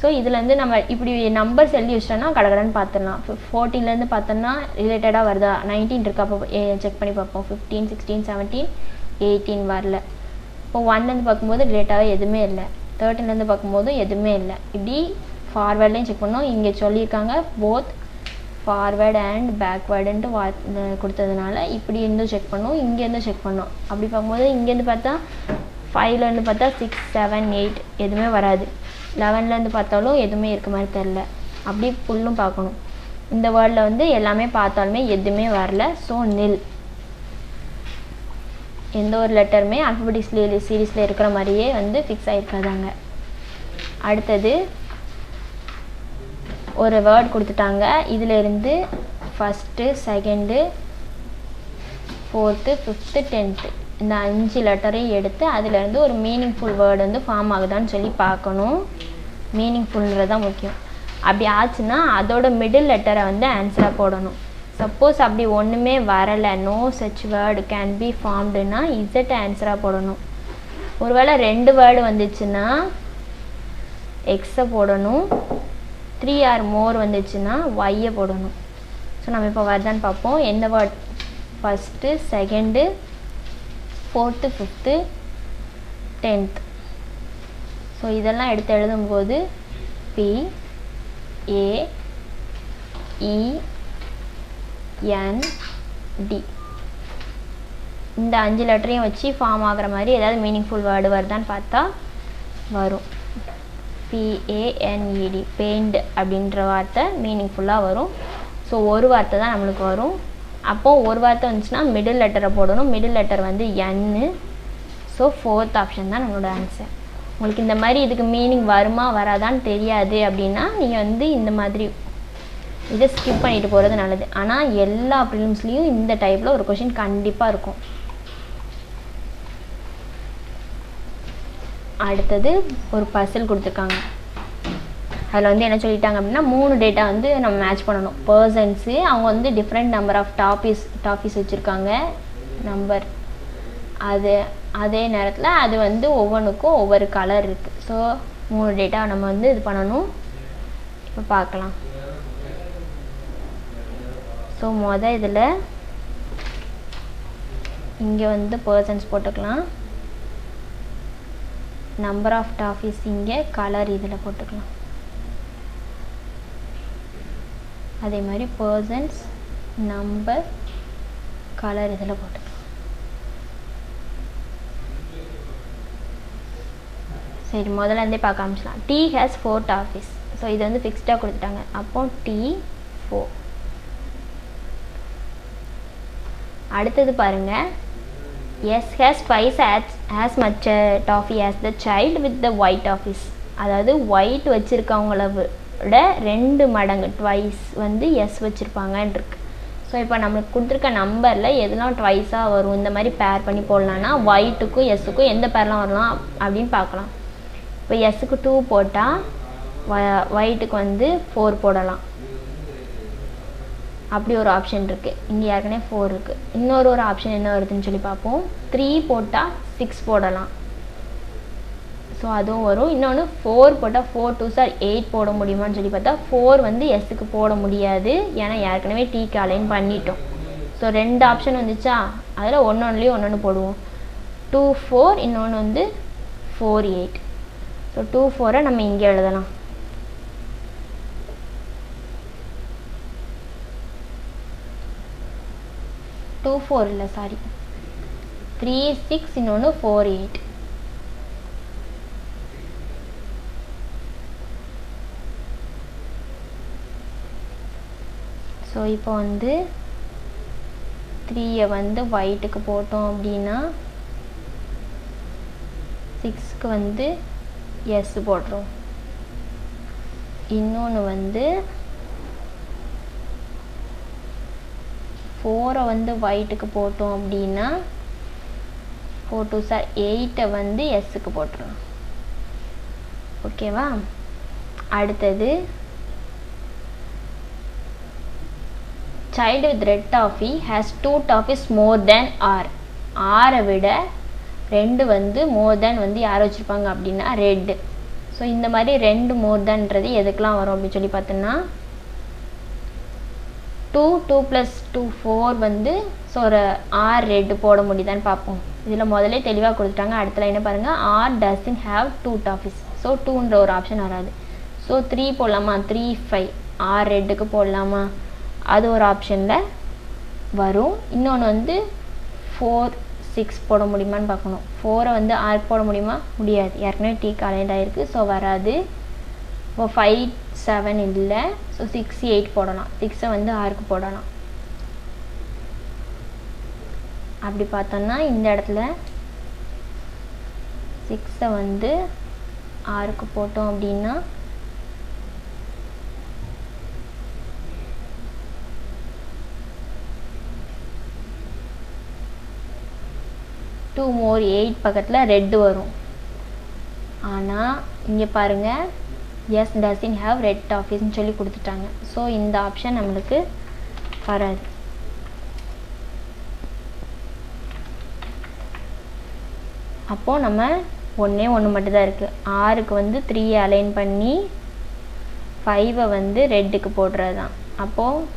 Speaker 2: ஸோ இதுலேருந்து நம்ம இப்படி நம்பர்ஸ் எழுதி வச்சிட்டோன்னா கடகடன்னு பார்த்துடலாம். 14லேருந்து பார்த்தோன்னா ரிலேட்டடாக வருதா, 19 இருக்கா அப்போ செக் பண்ணி பார்ப்போம். 15, 16, 17, 18 வரல. இப்போ 1லேருந்து பார்க்கும்போது ரிலேட்டாகவே எதுவுமே இல்லை. 13லேருந்து பார்க்கும்போது எதுவுமே இல்லை. இப்படி ஃபார்வேர்ட்லேயும் செக் பண்ணோம். இங்கே சொல்லியிருக்காங்க போத் ஃபார்வேர்டு அண்ட் பேக்வேர்டுன்ட்டு கொடுத்ததுனால இப்படி இருந்தும் செக் பண்ணோம், இங்கேருந்து செக் பண்ணோம். அப்படி பார்க்கும்போது இங்கேருந்து பார்த்தா 5லேருந்து பார்த்தா 6, 7, 8 எதுவுமே வராது. 11லேருந்து பார்த்தாலும் எதுவுமே இருக்க மாதிரி தெரில. அப்படி ஃபுல்லும் பார்க்கணும். இந்த வேர்டில் வந்து எல்லாமே பார்த்தாலுமே எதுவுமே வரல. ஸோ நில். எந்த ஒரு லெட்டருமே ஆல்ஃபபெட்டிக் சீரீஸில் இருக்கிற மாதிரியே வந்து ஃபிக்ஸ் ஆகிருக்காதாங்க. அடுத்தது ஒரு வேர்ட் கொடுத்துட்டாங்க. இதிலேருந்து 1st, 2nd, 4th, 5th, 10th இந்த 5 லெட்டரையும் எடுத்து அதிலேருந்து ஒரு மீனிங்ஃபுல் வேர்டு வந்து ஃபார்ம் ஆகுதான்னு சொல்லி பார்க்கணும். மீனிங்ஃபுல்ன்றது தான் முக்கியம். அப்படி ஆச்சுன்னா அதோட மிடில் லெட்டரை வந்து ஆன்சராக போடணும். சப்போஸ் அப்படி ஒன்றுமே வரலை, no such word can be ஃபார்ம்டுன்னா இசட் ஆன்சராக போடணும். ஒருவேளை 2 வேர்டு வந்துச்சுன்னா எக்ஸை போடணும். 3 ஆர் மோர் வந்துச்சுன்னா ஒய்யை போடணும். ஸோ நம்ம இப்போ வருதான்னு பார்ப்போம். எந்த word first, second, 4th, 5th, 10th. So இதெல்லாம் எடுத்து எழுதும்போது P A E N D இந்த 5 லெட்டரையும் வச்சு ஃபார்ம் ஆகிற மாதிரி ஏதாவது மீனிங்ஃபுல் வேர்டு வருதான்னு பார்த்தா வரும். PANED பெயிண்ட் அப்படின்ற வார்த்தை மீனிங்ஃபுல்லாக வரும். ஸோ ஒரு வார்த்தை தான் நம்மளுக்கு வரும். அப்போது ஒரு வார்த்தை வந்துச்சுன்னா மிடில் லெட்டரை போடணும். மிடில் லெட்டர் வந்து N. ஸோ 4th ஆப்ஷன் தான் நம்மளோட ஆன்சர். உங்களுக்கு இந்த மாதிரி இதுக்கு மீனிங் வருமா வராதான்னு தெரியாது அப்படின்னா நீங்கள் வந்து இந்த மாதிரி இதை ஸ்கிப் பண்ணிட்டு போகிறது நல்லது. ஆனால் எல்லா ப்ரிலிம்ஸ்லேயும் இந்த டைப்பில் ஒரு கொஷின் கண்டிப்பாக இருக்கும். அடுத்தது ஒரு பசில் கொடுத்துருக்காங்க. அதில் வந்து என்ன சொல்லிட்டாங்க அப்படின்னா 3 டேட்டா வந்து நம்ம மேட்ச் பண்ணணும். பர்சன்ஸு அவங்க வந்து டிஃப்ரெண்ட் நம்பர் ஆஃப் டாபிஸ் வச்சுருக்காங்க நம்பர். அதே நேரத்தில் அது வந்து ஒவ்வொன்றுக்கும் ஒவ்வொரு கலர் இருக்குது. ஸோ 3 டேட்டா நம்ம வந்து இது பண்ணணும். இப்போ பார்க்கலாம். ஸோ இதில் இங்கே வந்து பர்சன்ஸ் போட்டுக்கலாம். நம்பர் ஆஃப் டாஃபிஸ் இங்கே, கலர் இதில் போட்டுக்கலாம். அதே மாதிரி பர்சன்ஸ், நம்பர், கலர் இதில் போட்டுக்கலாம். சரி, முதல்ல இருந்தே பார்க்க ஆரம்பிச்சலாம். T has 4 டாஃபிஸ். ஸோ இது வந்து ஃபிக்ஸ்டாக கொடுத்துட்டாங்க. அப்போ T4. அடுத்தது பாருங்கள். S has twice as much toffee as the child with the white toffees. அதாவது ஒயிட் வச்சுருக்கவங்கள விட 2 மடங்கு ட்வைஸ் வந்து எஸ் வச்சுருப்பாங்கன்னு இருக்கு. ஸோ இப்போ நம்மளுக்கு கொடுத்துருக்க நம்பரில் எதெல்லாம் ட்வைஸாக வரும் இந்த மாதிரி பேர் பண்ணி போடலான்னா ஒயிட்டுக்கும் எஸ்ஸுக்கும் எந்த பேர்லாம் வரலாம் அப்படின்னு பார்க்கலாம். இப்போ எஸ்ஸுக்கு 2 போட்டால் ஒயிட்டுக்கு வந்து 4 போடலாம். அப்படி ஒரு ஆப்ஷன் இருக்குது. இங்கே ஏற்கனவே 4 இருக்குது. இன்னொரு ஆப்ஷன் என்ன வருதுன்னு சொல்லி பார்ப்போம். 3 போட்டால் 6 போடலாம். ஸோ அதுவும் வரும். இன்னொன்று 4 போட்டால் 4 2s are 8 போட முடியுமான்னு சொல்லி பார்த்தா 4 வந்து எஸ்ஸுக்கு போட முடியாது. ஏன்னா ஏற்கனவே டீக்கு அலைன் பண்ணிட்டோம். ஸோ 2 ஆப்ஷன் வந்துச்சா, அதில் ஒன்றுலேயும் ஒன்று போடுவோம். 2 4, இன்னொன்று வந்து 4 8. ஸோ 2 4 நம்ம இங்கே எழுதலாம். டூ 4 இல்லை, சாரி, 3 6, இன்னொன்று 4 8. ஸோ இப்போ வந்து 3 வந்து ஒயிட்டுக்கு போட்டோம் அப்படின்னா 6க்கு வந்து எஸ் போடுறோம். இன்னொன்று வந்து 4 வந்து ஒயிட்டுக்கு போட்டோம் அப்படின்னா 4 2s are 8 வந்து எஸ்ஸுக்கு போட்டுரும். ஓகேவா? அடுத்தது child with red toffee has 2 toffees more than R. ஆரை விட 2 வந்து more than வந்து யார் வச்சுருப்பாங்க அப்படின்னா ரெட்டு. ஸோ இந்த மாதிரி 2 more thanன்றது எதுக்கெலாம் வரும் அப்படின்னு சொல்லி பார்த்தோன்னா 2 2 + 2 4 வந்து ஸோ ஒரு R ரெட்டு போட முடியுதான்னு பார்ப்போம். இதில் முதலே தெளிவாக கொடுத்துட்டாங்க. அடுத்த லைனை பாருங்கள். R doesn't have 2 toffees. So 2ன்ற ஒரு ஆப்ஷன் வராது. ஸோ 3 போடலாமா? 3 5 R ரெட்டுக்கு போடலாமா? அது ஒரு ஆப்ஷனில் வரும். இன்னொன்று வந்து 4 6 போட முடியுமான்னு பார்க்கணும். 4 வந்து R போட முடியுமா? முடியாது. ஏற்கனவே டீக்கு அலைண்ட் ஆகிருக்கு. ஸோ வராது. இப்போ 5 7 இல்லை. ஸோ 6 8 போடலாம். 6 வந்து ஆருக்கு போடலாம். அப்படி பார்த்தோம்னா இந்த இடத்துல 6 வந்து ஆருக்கு போட்டோம் அப்படின்னா 2 2 more 8 பக்கத்தில் ரெட் வரும். ஆனால் இங்கே பாருங்கள் எஸ் டசன்ட் ஹேவ் ரெட் டாஃபீஸ்ன்னு சொல்லி கொடுத்துட்டாங்க. ஸோ இந்த ஆப்ஷன் நம்மளுக்கு வராது. அப்போது நம்ம ஒன்று மட்டும்தான் இருக்குது. 6க்கு வந்து 3 அலைன் பண்ணி 5 வந்து ரெட்டுக்கு போடுறது தான். அப்போது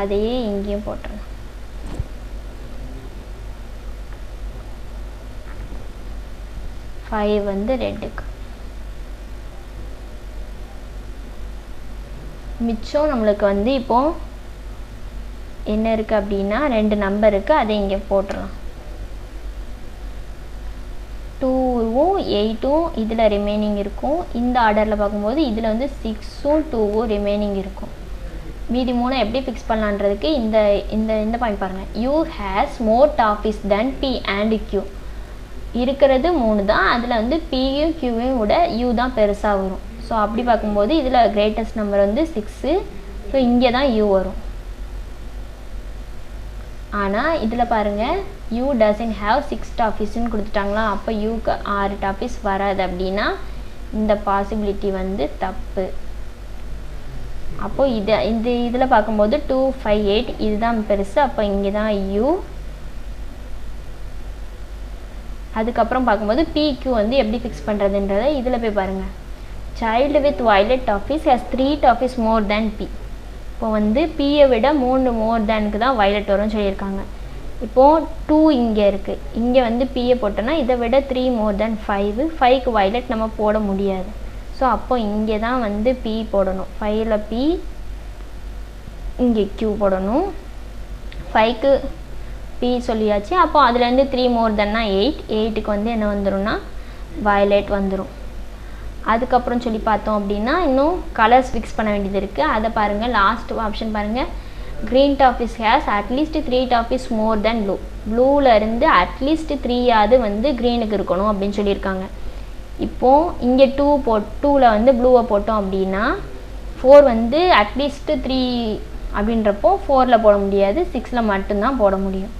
Speaker 2: அதையே இங்கேயும் போட்டுறலாம். ஃபைவ் வந்து ரெட்டுக்கு. மிச்சம் நம்மளுக்கு வந்து இப்போது என்ன இருக்குது அப்படின்னா 2 நம்பர் இருக்குது, அதை இங்கே போட்டுடலாம். 2வும் 8ம் இதில் ரிமைனிங் இருக்கும். இந்த ஆர்டரில் பார்க்கும்போது இதில் வந்து 6ம் 2வும் ரிமைனிங் இருக்கும். மீதி 3 எப்படி ஃபிக்ஸ் பண்ணலான்றதுக்கு இந்த இந்த இந்த பாயிண்ட் பாருங்கள். U has more toffees than P and Q. இருக்கிறது 3 தான். அதில் வந்து பியும் கியூவையும் விட யூ தான் பெருசாக வரும். ஸோ அப்படி பார்க்கும்போது இதில் கிரேட்டஸ்ட் நம்பர் வந்து 6. ஸோ இங்கே தான் யூ வரும். ஆனால் இதில் பாருங்கள் யூ டசன்ட் ஹேவ் 6 டாபிஸ்ன்னு கொடுத்துட்டாங்களா. அப்போ யூக்கு 6 டாபிஸ் வராது. அப்படின்னா இந்த பாசிபிலிட்டி வந்து தப்பு. அப்போது இதில் பார்க்கும்போது 2, 5, 8 இதுதான் பெருசு. அப்போ இங்கே தான் யூ. அதுக்கப்புறம் பார்க்கும்போது பிக்யூ வந்து எப்படி ஃபிக்ஸ் பண்ணுறதுன்றதை இதில் போய் பாருங்கள். Child with violet toffees has 3 toffees more than B. இப்போ வந்து பியை விட 3 மோர் தேனுக்கு தான் வயலட் வரும்னு சொல்லியிருக்காங்க. இப்போது 2 இங்கே இருக்குது. இங்கே வந்து பியை போட்டோன்னா இதை விட 3 மோர் தேன் 5. 5க்கு வயலட் நம்ம போட முடியாது. ஸோ அப்போ இங்கே தான் வந்து பி போடணும். 5ல் பி, இங்கே கியூ போடணும். 5க்கு பி சொல்லியாச்சு. அப்போ அதுலேருந்து 3 மோர் தென்னா 8. 8க்கு வந்து என்ன வந்துடும்னா வயலட் வந்துடும். அதுக்கப்புறம் சொல்லி பார்த்தோம் அப்படின்னா இன்னும் கலர்ஸ் ஃபிக்ஸ் பண்ண வேண்டியது இருக்குது. அதை பாருங்கள். லாஸ்ட் ஆப்ஷன் பாருங்கள். Green toffees has at least 3 toffees more than blue. ப்ளூவிலேருந்து அட்லீஸ்ட் 3ஆவது வந்து க்ரீனுக்கு இருக்கணும் அப்படின்னு சொல்லியிருக்காங்க. இப்போது இங்கே 2ல் வந்து ப்ளூவை போட்டோம் அப்படின்னா 4 வந்து அட்லீஸ்ட் 3 அப்படின்றப்போ 4ல் போட முடியாது, 6ல் மட்டும்தான் போட முடியும்.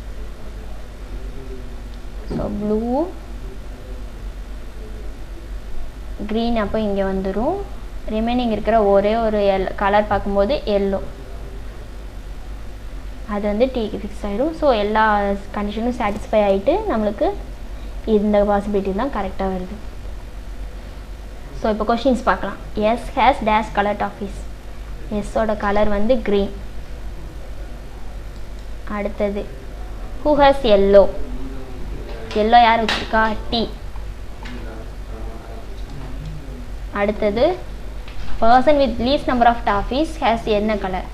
Speaker 2: ஸோ ப்ளூ, க்ரீன் அப்போ இங்கே வந்துடும். ரிமைனிங் இருக்கிற ஒரே ஒரு கலர் பார்க்கும்போது எல்லோ, அது வந்து டீக்கு ஃபிக்ஸ் ஆகிடும். ஸோ எல்லா கண்டிஷனும் சாட்டிஸ்ஃபை ஆகிட்டு நம்மளுக்கு இந்த பாசிபிலிட்டி தான் கரெக்டாக வருது. ஸோ இப்போ கொஷின்ஸ் பார்க்கலாம். S has dash colour toffees. எஸ்ஸோட கலர் வந்து க்ரீன். அடுத்தது ஹூ ஹேஸ் எல்லோ. எல்லோ யார் வச்சுருக்கா? டி. அடுத்தது person with least number of toffees has என்ன கலர்?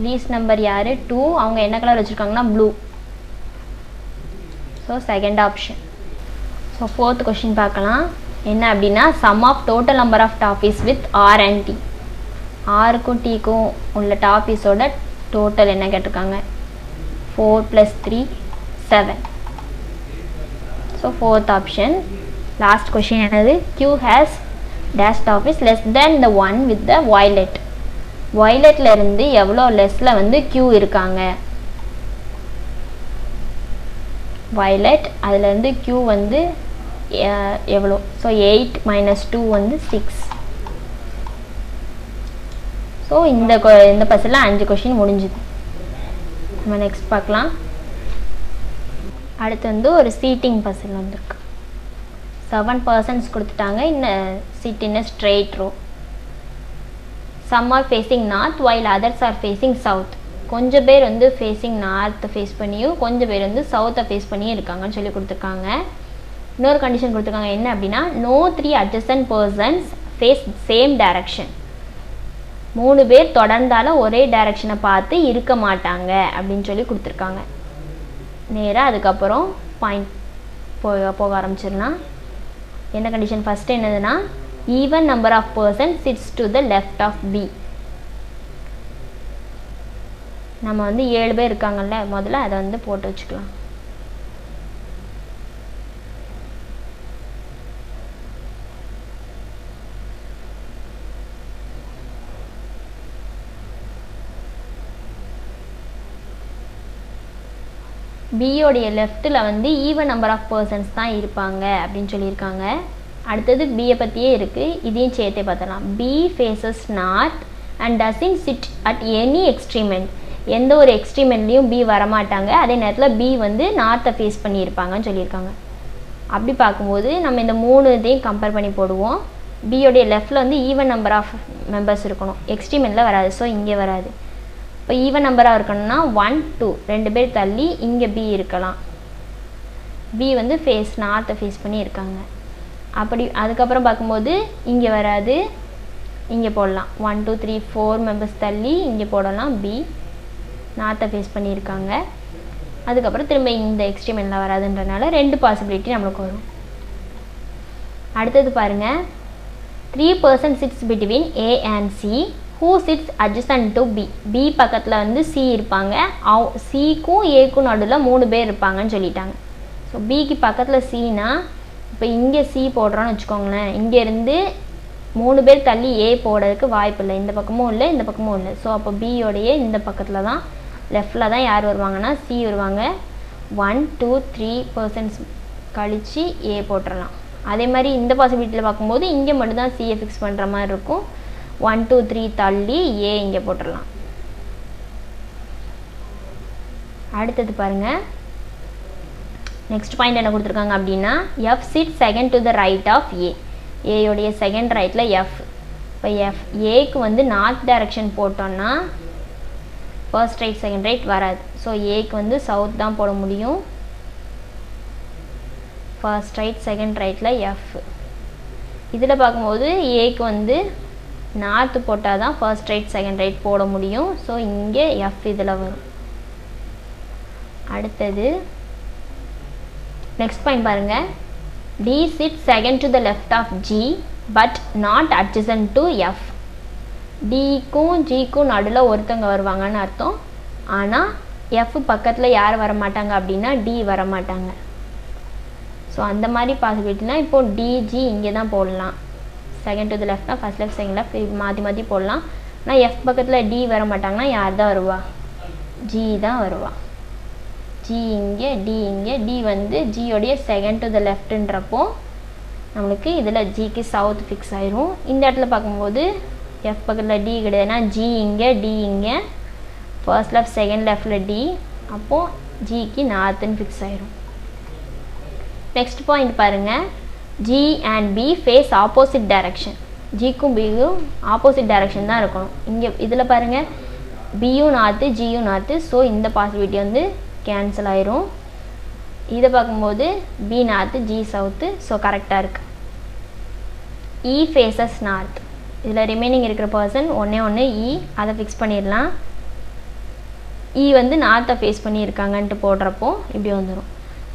Speaker 2: லீஸ்ட் நம்பர் யார்? 2. அவங்க என்ன கலர் வச்சுருக்காங்கன்னா blue. So second option. So fourth question பார்க்கலாம். என்ன அப்படின்னா sum of total number of toffees with R and T. ஆருக்கும் டீக்கும் உள்ள டாஃபீஸோட டோட்டல் என்ன கேட்டிருக்காங்க? 4 + 3 7. So fourth option. Last question என்னது? Q has dash toffees less than the one with the violet. வயலட்ல இருந்து எவ்வளோ லெஸ்ஸில் வந்து Q இருக்காங்க? வயலட் அதுலேருந்து Q வந்து எவ்வளோ? ஸோ 8 - 2 வந்து 6. ஸோ இந்த பஸ்ஸில் 5 கொஷின் முடிஞ்சுது. நம்ம நெக்ஸ்ட் பார்க்கலாம். அடுத்து வந்து ஒரு சீட்டிங் பஸ்ஸில் வந்துருக்கு. 7 persons கொடுத்துட்டாங்க. Sit in straight row. Some are facing north while others are facing south. கொஞ்சம் பேர் வந்து ஃபேஸிங் நார்த்தை ஃபேஸ் பண்ணியும் கொஞ்சம் பேர் வந்து சவுத்தை ஃபேஸ் பண்ணியும் இருக்காங்கன்னு சொல்லி கொடுத்துருக்காங்க. இன்னொரு கண்டிஷன் கொடுத்துருக்காங்க. என்ன அப்படின்னா no 3 adjacent persons face same direction. 3 பேர் தொடர்ந்தாலும் ஒரே டைரக்ஷனை பார்த்து இருக்க மாட்டாங்க அப்படின்னு சொல்லி கொடுத்துருக்காங்க. நேராக அதுக்கப்புறம் பாயிண்ட் போக ஆரம்பிச்சிடலாம். என்ன கண்டிஷன்? ஃபஸ்ட்டு என்னதுன்னா even number of person sits to the left of B. நம்ம வந்து 7 பேர் இருக்காங்கல்ல, முதல்ல அதை வந்து போட்டு வச்சுக்கலாம். B உடைய லெஃப்ட்டில் வந்து ஈவன் நம்பர் ஆஃப் பர்சன்ஸ் தான் இருப்பாங்க அப்படின்னு சொல்லியிருக்காங்க. அடுத்தது பியை பற்றியே இருக்குது, இதையும் சேர்த்தே பார்த்தலாம். B faces north and doesn't sit at any extreme end. எந்த ஒரு எக்ஸ்ட்ரீமெண்ட்லேயும் B வரமாட்டாங்க. அதே நேரத்தில் B வந்து நார்த்தை ஃபேஸ் பண்ணியிருப்பாங்கன்னு சொல்லியிருக்காங்க. அப்படி பார்க்கும்போது நம்ம இந்த 3 இதையும் கம்பேர் பண்ணி போடுவோம். பியோடைய லெஃப்டில் வந்து ஈவன் நம்பர் ஆஃப் மெம்பர்ஸ் இருக்கணும், எக்ஸ்ட்ரீமெண்ட்டில் வராது. ஸோ இங்கே வராது. இப்போ ஈவன் நம்பராக இருக்கணும்னா 1 2 2 பேர் தள்ளி இங்கே B இருக்கலாம். B வந்து நார்த்தை ஃபேஸ் பண்ணி இருக்காங்க. அப்படி அதுக்கப்புறம் பார்க்கும்போது இங்கே வராது, இங்கே போடலாம். 1 2 3 4 மெம்பர்ஸ் தள்ளி இங்கே போடலாம். B நார்த்தை ஃபேஸ் பண்ணியிருக்காங்க. அதுக்கப்புறம் திரும்ப இந்த எக்ஸ்ட்ரீமெண்ட்டில் வராதுன்றனால 2 பாசிபிலிட்டி நம்மளுக்கு வரும். அடுத்தது பாருங்கள், 3 person sits between A and C. Who sits adjacent to B? B பக்கத்தில் வந்து C இருப்பாங்க. Cக்கும் Aக்கும் நடுவில் 3 பேர் இருப்பாங்கன்னு சொல்லிட்டாங்க. ஸோ Bக்கு பக்கத்தில் Cனா இப்போ இங்கே C போடுறோன்னு வச்சுக்கோங்களேன். இங்கேருந்து 3 பேர் தள்ளி A போடுறதுக்கு வாய்ப்பு இல்லை. இந்த பக்கமும் இல்லை, இந்த பக்கமும் இல்லை. ஸோ அப்போ Bயோடைய இந்த பக்கத்தில் தான், லெஃப்டில் தான் யார் வருவாங்கன்னா C வருவாங்க. 1 2 3 பர்சன்ஸ் கழித்து A போட்டுடலாம். அதே மாதிரி இந்த பாசிபிலிட்டியில் பார்க்கும்போது இங்கே மட்டும்தான் சியை ஃபிக்ஸ் பண்ணுற மாதிரி இருக்கும். 1 2 3 தள்ளி A இங்கே போட்டுடலாம். அடுத்தது பாருங்கள், நெக்ஸ்ட் பாயிண்ட் என்ன கொடுத்துருக்காங்க அப்படின்னா, F sits second to the right of A. ஏயோடைய செகண்ட் ரைட்டில் F. இப்போ Aக்கு வந்து நார்த் டைரக்ஷன் போட்டோன்னா ஃபர்ஸ்ட் ரைட் செகண்ட் ரைட் வராது. ஸோ Aக்கு வந்து சவுத் தான் போட முடியும். ஃபர்ஸ்ட் ரைட் செகண்ட் ரைட்டில் F. இதில் பார்க்கும்போது Aக்கு வந்து நார்த்து போட்டால் தான் ஃபர்ஸ்ட் ரைட் செகண்ட் ரைட் போட முடியும். ஸோ இங்கே F இதில் வரும். அடுத்தது நெக்ஸ்ட் பாயிண்ட் பாருங்கள், D sits second to the left of G but not adjacent to F. Dக்கும் Gக்கும் நடுவில் ஒருத்தவங்க வருவாங்கன்னு அர்த்தம். ஆனால் F பக்கத்தில் யார் வரமாட்டாங்க அப்படின்னா D வரமாட்டாங்க. ஸோ அந்த மாதிரி பாசிபிலிட்டினா இப்போது DG இங்கே தான் போடலாம். செகண்ட் டு த லெஃப்ட்னா ஃபர்ஸ்ட் லெஃப்ட் செகண்ட் லெஃப்ட் மாற்றி மாற்றி போடலாம். ஆனால் F பக்கத்தில் D வர மாட்டாங்கன்னா யார் தான் வருவா? G தான் வருவா. G இங்கே, D இங்கே. D வந்து Gயோடைய செகண்ட் டு த லெஃப்ட்டுன்றப்போ நம்மளுக்கு இதில் Gக்கு சவுத் ஃபிக்ஸ் ஆயிரும். இந்த இடத்துல பார்க்கும்போது F பக்கத்தில் D கிடையாதுன்னா G இங்கே, D இங்கே, ஃபர்ஸ்ட் லெஃப்ட் செகண்ட் லெஃப்டில் D. அப்போது Gக்கு நார்த்துன்னு ஃபிக்ஸ் ஆயிரும். நெக்ஸ்ட் பாயிண்ட் பாருங்கள், G and B face opposite direction. Gக்கும் Bக்கும் ஆப்போசிட் டைரக்ஷன் தான் இருக்கணும். இங்கே இதில் பாருங்கள், Bயும் நார்த்து Gயும் நார்த்து. ஸோ இந்த பாசிபிலிட்டி வந்து கேன்சல் ஆயிரும். இதை பார்க்கும்போது B north G south. So கரெக்டாக இருக்குது. E faces north. இதில் ரிமைனிங் இருக்கிற பர்சன் ஒன்று E, அதை ஃபிக்ஸ் பண்ணிடலாம். E வந்து நார்த்தை ஃபேஸ் பண்ணியிருக்காங்கன்ட்டு போடுறப்போ இப்படி வந்துடும்.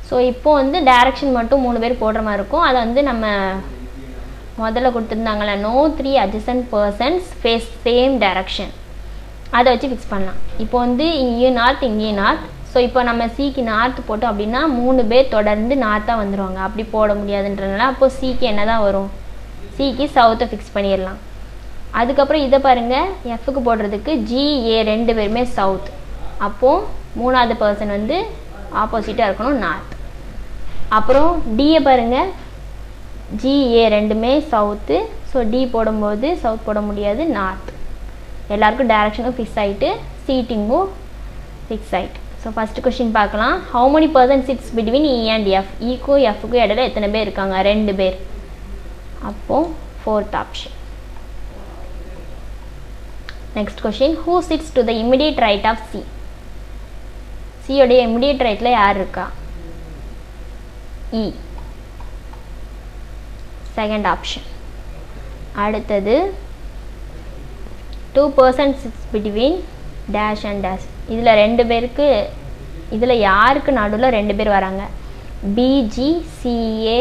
Speaker 2: ஸோ இப்போது வந்து டைரக்ஷன் மட்டும் 3 பேர் போடுற மாதிரி இருக்கும். அதை வந்து நம்ம முதல்ல கொடுத்துருந்தாங்களே, no 3 adjacent persons face same direction, அதை வச்சு ஃபிக்ஸ் பண்ணலாம். இப்போ வந்து இங்கேயும் நார்த் இங்கேயும் நார்த். ஸோ இப்போ நம்ம Cக்கு நார்த் போட்டோம் அப்படின்னா 3 பேர் தொடர்ந்து நார்த்தாக வந்துடுவாங்க. அப்படி போட முடியாதுன்றதுனால அப்போது Cக்கு என்ன தான் வரும்? Cக்கு சவுத்தை ஃபிக்ஸ் பண்ணிடலாம். அதுக்கப்புறம் இதை பாருங்கள், Fக்கு போடுறதுக்கு GA 2 பேருமே சவுத். அப்போது 3ஆவது பர்சன் வந்து ஆப்போசிட்டாக இருக்கணும், நார்த். அப்புறம் டியை பாருங்கள், GA 2மே சவுத்து. ஸோ D போடும்போது சவுத் போட முடியாது, நார்த். எல்லாருக்கும் டைரக்ஷனும் ஃபிக்ஸ் ஆகிட்டு சீட்டிங்கும் ஃபிக்ஸ் ஆகிட்டு. ஸோ ஃபஸ்ட்டு கொஸ்டின் பார்க்கலாம். How many person sits between E and F? ஈக்கும் Fக்கும் இடையில எத்தனை பேர் இருக்காங்க? 2 பேர். அப்போது fourth option. Next question, who sits to the immediate right of C? சியோடைய இமிடியேட் ரைட்டில் யார் இருக்கா? E. Second option. அடுத்தது 2 persons sits between dash and dash. இதில் 2 பேருக்கு, இதில் யாருக்கு நடுவில் 2 பேர் வராங்க? BGCA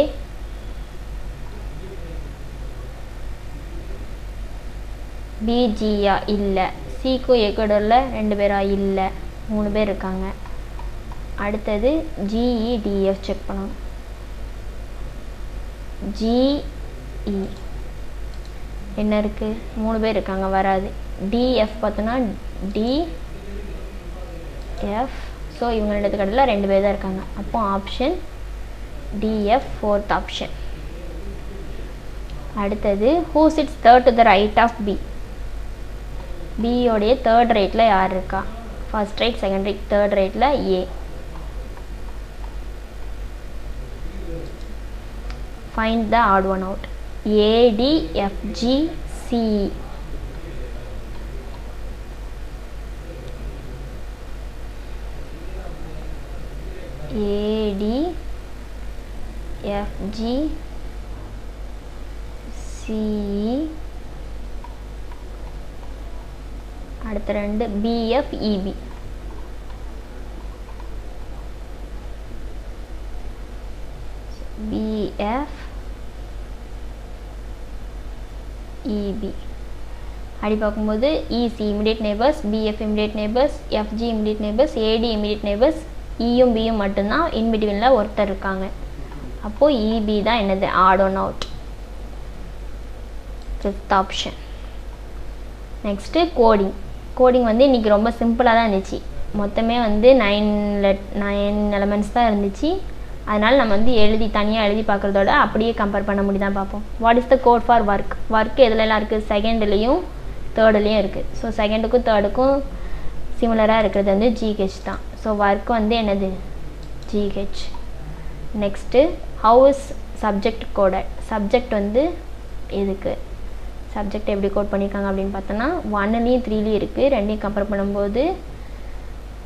Speaker 2: BGயா? இல்லை. Cக்கும் Aக்கும் நடுவில் 2 பேரா? இல்லை, 3 பேர் இருக்காங்க. அடுத்தது GEDF செக் பண்ணணும். GE என்ன இருக்குது? 3 பேர் இருக்காங்க, வராது. DF பார்த்தோன்னா DF. ஸோ இவங்க ரெண்டு கடையில் 2 பேர் தான் இருக்காங்க. அப்போ ஆப்ஷன் டிஎஃப் 4th ஆப்ஷன். அடுத்தது who sits third to the right of B? B உடைய தேர்ட் ரைட்டில் யார் இருக்கா? First right, second right, third ரைட்டில் ஏ. Find the odd one out. A, D, F, G, C, E. A, D, F, G, C, E. அடுத்த ரெண்டு B, F, E, B. B, F, EB. அப்படி பார்க்கும்போது EC immediate neighbors, BF immediate neighbors, FG immediate neighbors, AD immediate neighbors, Eயும் Bயும் மட்டும்தான் in betweenல ஒருத்தர் இருக்காங்க. அப்போ EB தான் என்னது odd one out. 5th option. Next coding வந்து இன்னைக்கு ரொம்ப சிம்பிளாக தான் இருந்துச்சு. மொத்தமே வந்து 9 எலமெண்ட்ஸ் தான் இருந்துச்சு. அதனால் நம்ம வந்து தனியாக எழுதி பார்க்குறதோட அப்படியே கம்பேர் பண்ண முடியுதான் பார்ப்போம். What is the code for work எதுலலாம் இருக்குது? செகண்ட்லேயும் தேர்ட்லேயும் இருக்குது. ஸோ செகண்டுக்கும் தேர்டுக்கும் சிமிலராக இருக்கிறது வந்து ஜிஹெச் தான். ஸோ ஒர்க் வந்து என்னது GH. Next how is subject coded? Subject வந்து எதுக்கு? சப்ஜெக்ட் எப்படி கோட் பண்ணியிருக்காங்க அப்படின்னு பார்த்தோன்னா 1லேயும் 3லேயும் இருக்குது. ரெண்டையும் கம்பேர் பண்ணும்போது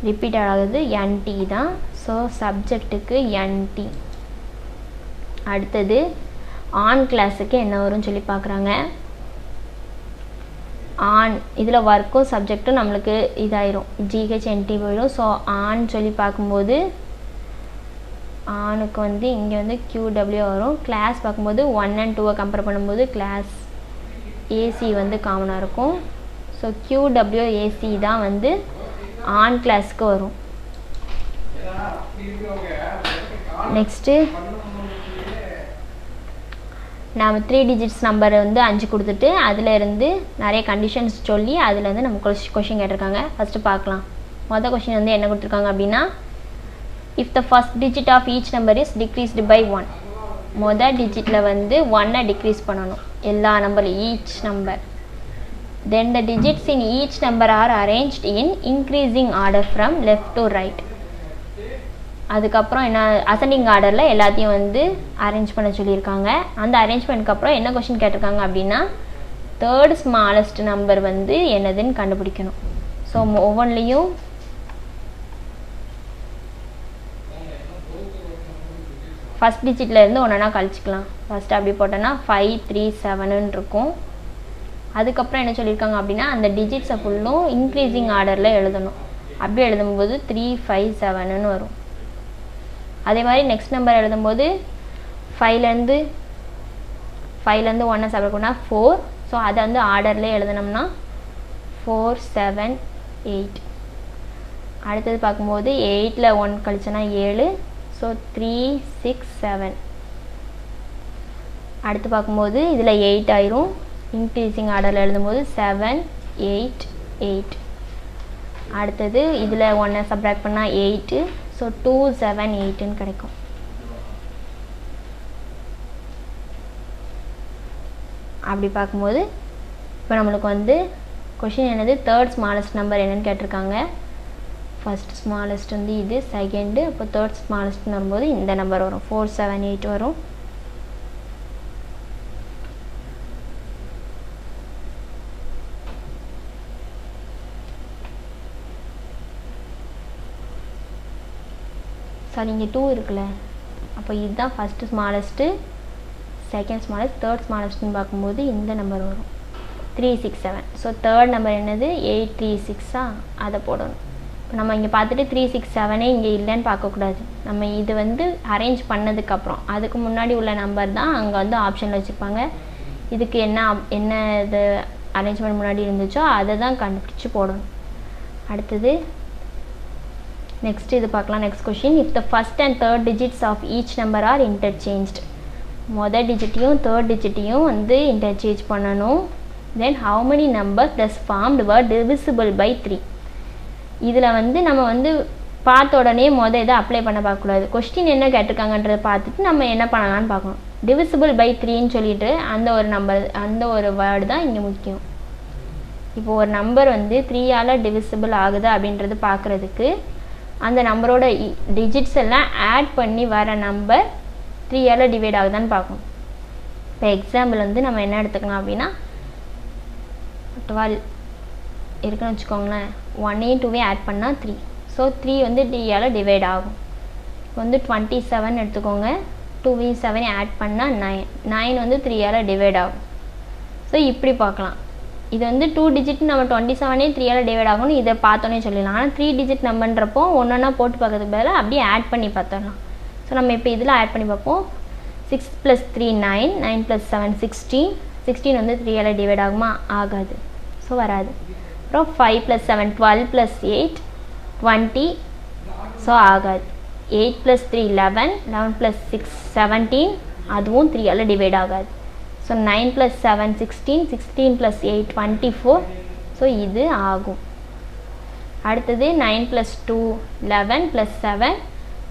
Speaker 2: ரிப்பீட் ஆகுது NT தான். ஸோ சப்ஜெக்ட்டுக்கு NT. அடுத்தது ஆன் கிளாஸுக்கு என்ன வரும்னு சொல்லி பார்க்குறாங்க. ஆன் இதில் ஒர்க்கும் சப்ஜெக்டும் நம்மளுக்கு இதாயிரும், GHNT போயிடும். ஸோ ஆன் சொல்லி பார்க்கும்போது ஆனுக்கு வந்து இங்கே வந்து QW வரும். கிளாஸ் பார்க்கும்போது 1 and 2 கம்பேர் பண்ணும்போது கிளாஸ் AC வந்து காமனாக இருக்கும். ஸோ QWAC தான் வந்து ஆன் கிளாஸ்க்கு வரும். நெக்ஸ்ட்டு நாம் 3 டிஜிட்ஸ் நம்பரை வந்து 5 கொடுத்துட்டு அதில் இருந்து நிறைய கண்டிஷன்ஸ் சொல்லி அதுலேருந்து நம்ம கொஷின் கேட்டிருக்காங்க. ஃபஸ்ட்டு பார்க்கலாம். மொதல் கொஷின் வந்து என்ன கொடுத்துருக்காங்க அப்படின்னா, if the first digit of each number is decreased by 1. மொதல் டிஜிட்டில் வந்து 1 டிக்ரீஸ் பண்ணணும் எல்லா நம்பர்லையும், each number. Then the digits in each number are arranged in increasing order from left to right. அதுக்கப்புறம் என்ன அசெண்டிங் ஆர்டரில் எல்லாத்தையும் வந்து அரேஞ்ச் பண்ண சொல்லியிருக்காங்க. அந்த அரேஞ்ச்மெண்ட்க்கு அப்புறம் என்ன கொஷின் கேட்டிருக்காங்க அப்படின்னா, தேர்ட் ஸ்மாலஸ்ட் நம்பர் வந்து என்னதுன்னு கண்டுபிடிக்கணும். ஸோ ஒவ்வொன்றிலையும் ஃபஸ்ட் டிஜிட்டில் இருந்து ஒன்றா கழிச்சிக்கலாம். ஃபஸ்ட்டு அப்படி போட்டோன்னா 5 3 7ன்னு இருக்கும். அதுக்கப்புறம் என்ன சொல்லியிருக்காங்க அப்படின்னா, அந்த டிஜிட்ஸை ஃபுல்லும் இன்க்ரீஸிங் ஆர்டரில் எழுதணும். அப்படி எழுதும்போது 3 5 7ன்னு வரும். அதே மாதிரி நெக்ஸ்ட் நம்பர் எழுதும்போது 5லேருந்து 1 செப்பரேட் பண்ணால் 4. ஸோ அதை வந்து ஆர்டரில் எழுதினோம்னா 4 7 8. அடுத்தது பார்க்கும்போது 8ல் 1 கழிச்சோன்னா 7. ஸோ 3 6 7. அடுத்து பார்க்கும்போது இதில் 8 ஆயிரும். இன்க்ரீஸிங் ஆர்டரில் எழுதும்போது 7 8 8. அடுத்தது இதில் 1 சப்ராக்ட் பண்ணால் 8. ஸோ 2 7 8ன்னு கிடைக்கும். அப்படி பார்க்கும்போது இப்போ நம்மளுக்கு வந்து கொஷின் என்னது, தேர்ட் ஸ்மாலஸ்ட் நம்பர் என்னன்னு கேட்டிருக்காங்க. ஃபர்ஸ்ட் ஸ்மாலஸ்ட் வந்து இது, செகண்டு. அப்போ தேர்ட் ஸ்மாலஸ்ட்னு வரும்போது இந்த நம்பர் வரும், 4 7 8 வரும். சாரி, இங்கே 2 இருக்குல்ல, அப்போ இதுதான் first smallest, second smallest, third ஸ்மாலஸ்ட்னு பார்க்கும்போது இந்த நம்பர் வரும் 3 6 7. ஸோ தேர்ட் நம்பர் என்னது 8 3 6. அதை போடணும். நம்ம இங்கே பார்த்துட்டு 3 6 7 இங்கே இல்லைன்னு பார்க்கக்கூடாது. நம்ம இது வந்து அரேஞ்ச் பண்ணதுக்கப்புறம் அதுக்கு முன்னாடி உள்ள நம்பர் தான் அங்கே வந்து ஆப்ஷனில் வச்சுருப்பாங்க. இதுக்கு என்ன இது அரேஞ்ச்மெண்ட் முன்னாடி இருந்துச்சோ அதை தான் கண்டுபிடிச்சி போடணும். அடுத்தது நெக்ஸ்ட் இது பார்க்கலாம். Next question, if the first and third digits of each number are interchanged. மொதல் டிஜிட்டையும் தேர்ட் டிஜிட்டையும் வந்து இன்டர்சேஞ்ச் பண்ணணும். Then how many numbers thus formed were divisible by 3. இதில் வந்து நம்ம வந்து பார்த்த உடனே இதை அப்ளை பண்ண பார்க்கக்கூடாது. கொஸ்டின் என்ன கேட்டிருக்காங்கன்றதை பார்த்துட்டு நம்ம என்ன பண்ணலான்னு பார்க்கணும். டிவிசிபிள் பை 3ன்னு சொல்லிட்டு அந்த ஒரு வேர்டு தான் இங்கே முக்கியம். இப்போ ஒரு நம்பர் வந்து 3ஆல் டிவிசிபிள் ஆகுது அப்படின்றது பார்க்குறதுக்கு அந்த நம்பரோட டிஜிட்ஸ் எல்லாம் ஆட் பண்ணி வர நம்பர் 3ஆல் டிவைட் ஆகுதான்னு பார்க்கணும். இப்போ எக்ஸாம்பிள் வந்து நம்ம என்ன எடுத்துக்கலாம் அப்படின்னா 12 இருக்குன்னு வச்சுக்கோங்களேன். 1 2 ஆட் பண்ணால் 3. ஸோ 3 வந்து 3ஆல் டிவைட் ஆகும். இப்போ வந்து 27 எடுத்துக்கோங்க. 2 7 ஆட் பண்ணால் 9. 9 வந்து 3ஆல் டிவைட் ஆகும். ஸோ இப்படி பார்க்கலாம். இது வந்து 2 டிஜிட் நம்ம 27 3ஆல் டிவைட் ஆகும்னு இதை பார்த்தோன்னே சொல்லிடலாம். ஆனால் 3 டிஜிட் நம்பர்ன்றப்போ ஒன்றா போட்டு பார்க்கறதுக்கு பதிலாக அப்படியே ஆட் பண்ணி பார்த்துடலாம். ஸோ நம்ம இப்போ இதில் ஆட் பண்ணி பார்ப்போம். 6 + 3 9, 9 + 7 16. 16 வந்து 3ஆல் டிவைட் ஆகுமா? ஆகாது. ஸோ வராது. அப்புறம் 5 + 7 12 + 8 20. ஸோ ஆகாது. 8 + 3 11, 11 + 6 17. அதுவும் 3ஆல் டிவைட் ஆகாது. ஸோ 9 + 7 16, 16 + 8 24. ஸோ இது ஆகும். அடுத்தது 9 + 2 11 + 7.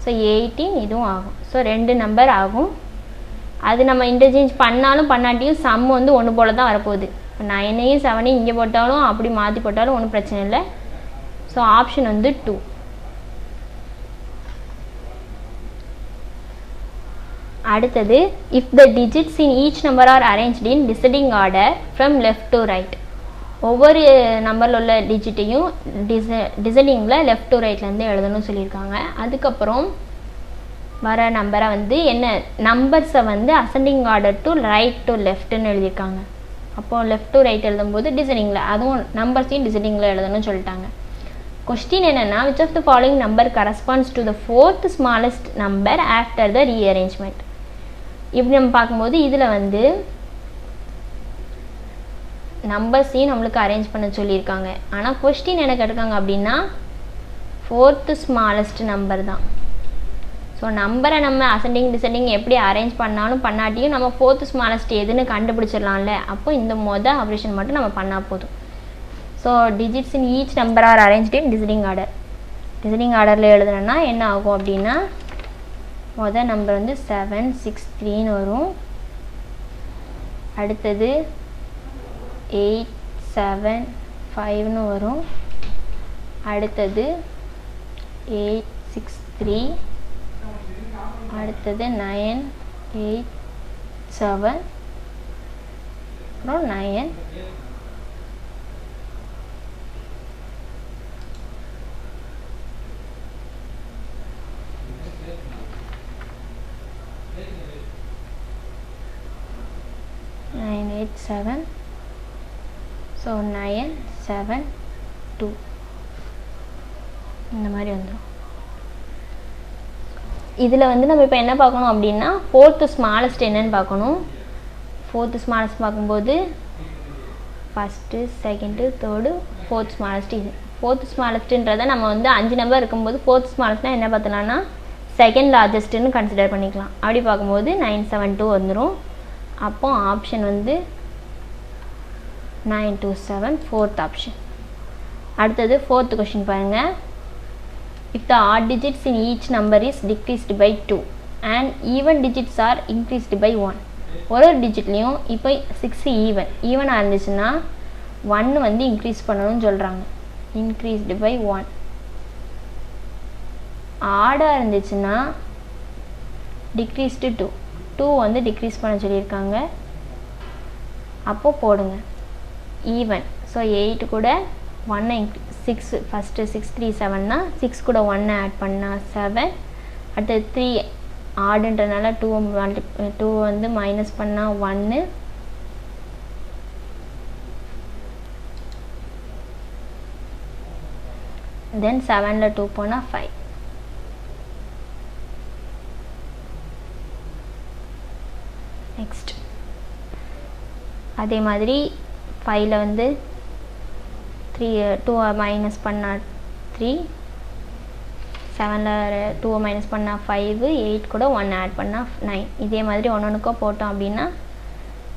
Speaker 2: ஸோ 18. இதுவும் ஆகும். ஸோ 2 நம்பர் ஆகும். அது நம்ம இன்டர்சேஞ்ச் பண்ணாலும் பண்ணாட்டியும் சம் வந்து ஒன்று போல தான் வரப்போகுது. இப்போ 9ஐயும் 7ஐயும் இங்கே போட்டாலும் அப்படி மாற்றி போட்டாலும் ஒன்றும் பிரச்சனை இல்லை. ஸோ ஆப்ஷன் வந்து 2. அடுத்தது if the digits in each number are arranged in descending order from left to right. ஒவ்வொரு நம்பரில் உள்ள டிஜிட்டையும் டிசெண்டிங்கில் லெஃப்ட் டு ரைட்லேருந்து எழுதணும்னு சொல்லியிருக்காங்க. அதுக்கப்புறம் வர நம்பரை வந்து என்ன நம்பர்ஸை வந்து ascending order to right to லெஃப்ட்னு எழுதியிருக்காங்க. அப்போது லெஃப்ட் டு ரைட் எழுதும்போது டிசெண்டிங்கில், அதுவும் நம்பர்ஸையும் டிசெண்டிங்கில் எழுதணும்னு சொல்லிட்டாங்க. கொஸ்டின் என்னென்னா which of the following number corresponds to the 4th smallest number after the rearrangement. இப்படி நம்ம பார்க்கும்போது இதில் வந்து நம்பர்ஸையும் நம்மளுக்கு அரேஞ்ச் பண்ண சொல்லியிருக்காங்க. ஆனால் கொஸ்டின் என்ன கேட்டிருக்காங்க அப்படின்னா 4th ஸ்மாலஸ்ட் நம்பர் தான். ஸோ நம்பரை நம்ம அசெண்டிங் டிசெண்டிங் எப்படி அரேஞ்ச் பண்ணாலும் பண்ணாட்டியும் நம்ம 4th ஸ்மாலஸ்ட் எதுன்னு கண்டுபிடிச்சிடலாம்ல. அப்போ இந்த ஆப்ரேஷன் மட்டும் நம்ம பண்ணால் போதும். So digits in each number are arranged in descending order. டிசெண்டிங் ஆர்டரில் எழுதுனா என்ன ஆகும் அப்படின்னா நம்பர் வந்து 7 6 3ன்னு வரும். அடுத்தது 8 7 5ன்னு வரும். அடுத்தது 8 6 3. அடுத்தது 9 8 7. அப்புறம் 9. Eight 7. ஸோ 9 7 2 இந்த மாதிரி வந்துடும். இதில் வந்து நம்ம இப்போ என்ன பார்க்கணும் அப்படின்னா 4th ஸ்மாலஸ்ட் என்னன்னு பார்க்கணும். 4th ஸ்மாலஸ்ட் பார்க்கும்போது first second third 4th smallest இது. 4th ஸ்மாலஸ்ட்டுன்றதை நம்ம வந்து 5 நம்பர் இருக்கும்போது 4th ஸ்மாலஸ்ட்னால் என்ன பார்த்தலாம்னா செகண்ட் லார்ஜஸ்ட்டுன்னு கன்சிடர் பண்ணிக்கலாம். அப்படி பார்க்கும்போது 972 வந்துடும். அப்போ ஆப்ஷன் வந்து 927 4th ஆப்ஷன். அடுத்தது 4th கொஸ்டின் பாருங்கள். If the odd digits in each number is decreased by 2 and even digits are increased by 1. ஒரு டிஜிட்லேயும் இப்போ 6 ஈவனாக இருந்துச்சுன்னா 1 வந்து இன்க்ரீஸ் பண்ணணும்னு சொல்கிறாங்க. Increased by 1. ஆடாக இருந்துச்சுன்னா டிக்ரீஸ்டு 2. 2 வந்து டிக்ரீஸ் பண்ண சொல்லியிருக்காங்க. அப்போது போடுங்க ஈவன். ஸோ 8 கூட 1 6 ஃபஸ்ட்டு 6 3 7னா 6 கூட 1 ஆட் பண்ணால் 7. அடுத்தது 3 ஆடுன்றனால 2 வந்து மைனஸ் பண்ணால் 1. தென் 7ல் 2 போனால் 5. நெக்ஸ்ட் அதே மாதிரி 5ல் வந்து 2 மைனஸ் பண்ணால் 3. 7ல் 2 மைனஸ் பண்ணால் 5. 8 கூட 1 ஆட் பண்ணால் 9. இதே மாதிரி ஒன்றுக்கோ போட்டோம் அப்படின்னா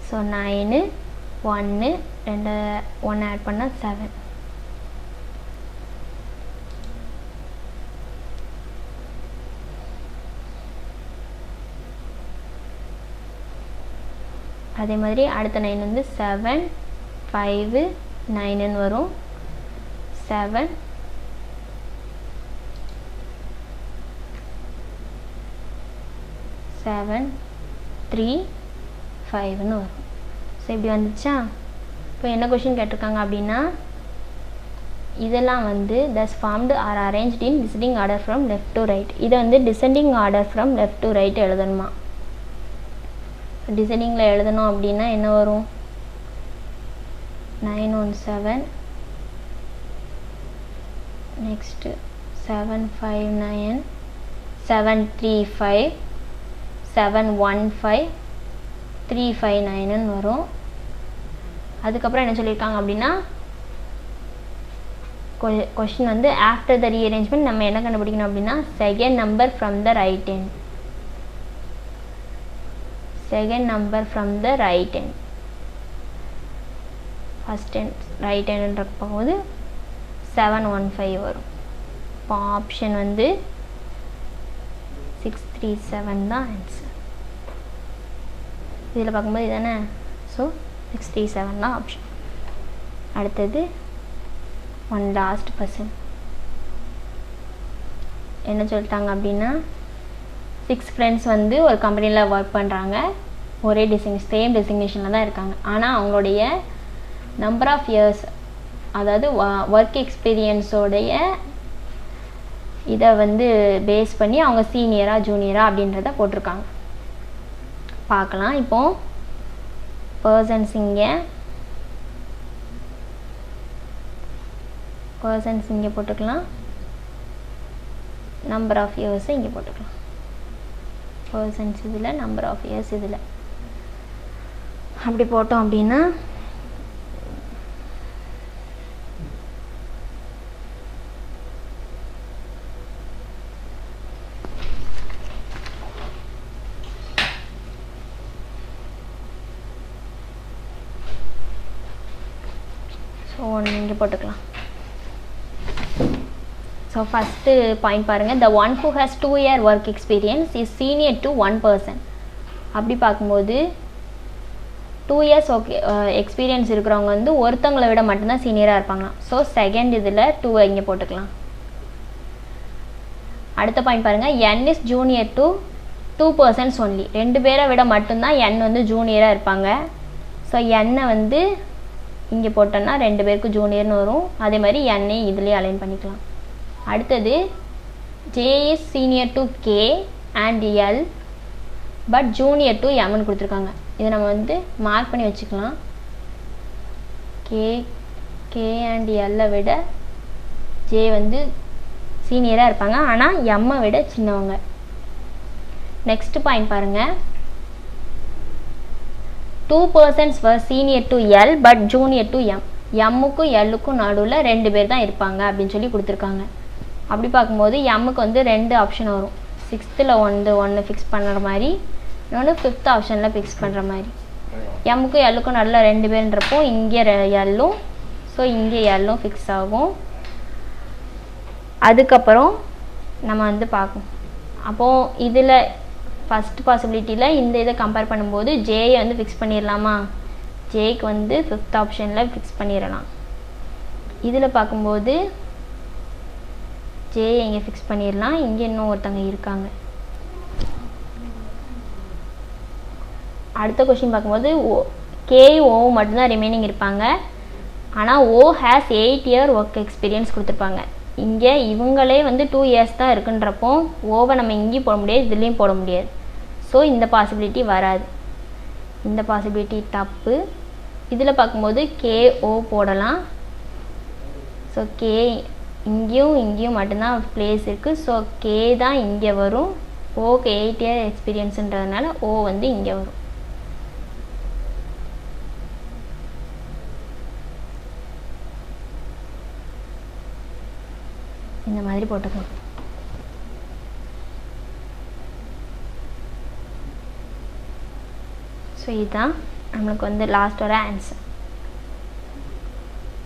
Speaker 2: ஸோ 9 1 2 1 ஆட் பண்ணால் 7. அதே மாதிரி அடுத்த 9 வந்து 7 5 9ன்னு வரும். 7 7 3 5ன்னு வரும். ஸோ இப்படி வந்துச்சா? இப்போ என்ன கொஷின் கேட்டிருக்காங்க அப்படின்னா, இதெல்லாம் வந்து thus formed are arranged in descending order from left to right. இதை வந்து descending order from left to right எழுதணுமா? டிசைனிங்கில் எழுதணும் அப்படின்னா என்ன வரும்? 917 நெக்ஸ்ட்டு 759 735 715 359ன்னு வரும். அதுக்கப்புறம் என்ன சொல்லியிருக்காங்க அப்படின்னா, கொஷின் வந்து ஆஃப்டர் த ரீஅரேஞ்ச்மெண்ட் நம்ம என்ன கண்டுபிடிக்கணும் அப்படின்னா second number from the right hand. Second number from the right hand. First hand right ஹேண்டுன்ற போகும்போது 715 வரும். இப்போ ஆப்ஷன் வந்து 637 தான் ஆன்சர். இதில் பார்க்கும்போது இதானே, ஸோ 637 தான் ஆப்ஷன். அடுத்தது ஒன் லாஸ்ட் பர்சன் என்ன சொல்லிட்டாங்க அப்படின்னா, 6 ஃப்ரெண்ட்ஸ் வந்து ஒரு கம்பெனியில் ஒர்க் பண்ணுறாங்க. ஒரே சேம் டெசிக்னேஷனில் தான் இருக்காங்க. ஆனால் அவங்களுடைய நம்பர் ஆஃப் இயர்ஸ், அதாவது ஒர்க் எக்ஸ்பீரியன்ஸோடைய இதை வந்து பேஸ் பண்ணி அவங்க சீனியரா ஜூனியரா அப்படின்றத போட்டிருக்காங்க. பார்க்கலாம். இப்போ பர்சன்ஸ் இங்கே போட்டுக்கலாம். நம்பர் ஆஃப் இயர்ஸ் இங்கே போட்டுக்கலாம். பர்சன்ஸ் இதில், நம்பர் ஆஃப் இயர்ஸ் இதில். அப்படி போட்டோம் அப்படின்னா இங்கே போட்டுக்கலாம். ஸோ ஃபஸ்ட்டு பாயிண்ட் பாருங்கள், the one who has 2 year work experience is senior to 1 person. அப்படி பார்க்கும்போது 2 years ஓகே எக்ஸ்பீரியன்ஸ் இருக்கிறவங்க வந்து ஒருத்தவங்களை விட மட்டும்தான் சீனியராக இருப்பாங்களாம். ஸோ செகண்ட் இதில் 2 இங்கே போட்டுக்கலாம். அடுத்த பாயிண்ட் பாருங்கள், n is junior to 2 persons only. 2 பேரை விட மட்டும்தான் n வந்து ஜூனியராக இருப்பாங்க. ஸோ n வந்து இங்கே போட்டோன்னா 2 பேருக்கு ஜூனியர்னு வரும். அதே மாதிரி n இதுலேயே அலைன் பண்ணிக்கலாம். அடுத்தது j is senior to k and l but junior to mன்னு கொடுத்துருக்காங்க. இதை நம்ம வந்து மார்க் பண்ணி வச்சுக்கலாம். k அண்ட் l விட j வந்து சீனியராக இருப்பாங்க, ஆனால் m விட சின்னவங்க. நெக்ஸ்ட் பாயிண்ட் பாருங்கள், 2 persons were senior to L but junior to M. M-க்கும் L-க்கும் நடுவில் 2 பேர் தான் இருப்பாங்க அப்படின்னு சொல்லி கொடுத்துருக்காங்க. அப்படி பார்க்கும்போது M-க்கு வந்து 2 ஆப்ஷன் வரும். 6th ஒன்று ஃபிக்ஸ் பண்ணுற மாதிரி, இன்னொன்று 5th ஆப்ஷனில் ஃபிக்ஸ் பண்ணுற மாதிரி. M-க்கும் L-க்கும் நடுவில் 2 பேர்ன்றப்போ இங்கே L-ம், ஸோ இங்கே L-ம் ஃபிக்ஸ் ஆகும். அதுக்கப்புறம் நம்ம வந்து பார்க்கணும். அப்போது இதில் ஃபஸ்ட் பாசிபிலிட்டியில் இந்த இதை கம்பேர் பண்ணும்போது ஜேயை வந்து ஃபிக்ஸ் பண்ணிடலாமா? ஜேக்கு வந்து 5th ஆப்ஷனில் ஃபிக்ஸ் பண்ணிடலாம். இதில் பார்க்கும்போது ஜேயை இங்கே ஃபிக்ஸ் பண்ணிடலாம். இங்கே இன்னும் ஒருத்தங்க இருக்காங்க. அடுத்த கொஸ்டின் பார்க்கும்போது கே ஓ மட்டும்தான் ரிமைனிங் இருப்பாங்க. ஆனால் ஓ ஹேஸ் 8 year ஒர்க் எக்ஸ்பீரியன்ஸ் கொடுத்துருப்பாங்க. இங்கே இவங்களே வந்து 2 years தான் இருக்குன்றப்போ ஓவை நம்ம இங்கேயும் போட முடியாது, இதுலேயும் போட முடியாது. ஸோ இந்த பாசிபிலிட்டி வராது. இந்த பாசிபிலிட்டி தப்பு. இதில் பார்க்கும்போது KO போடலாம். ஸோ கே இங்கேயும் மட்டும்தான் பிளேஸ் இருக்குது. ஸோ கே தான் இங்கே வரும். ஓக்கு 8 year எக்ஸ்பீரியன்ஸுன்றதுனால ஓ வந்து இங்கே வரும். இந்த மாதிரி போட்டுக்கலாம். ஸோ இதுதான் நம்மளுக்கு வந்து லாஸ்ட்டோட answer.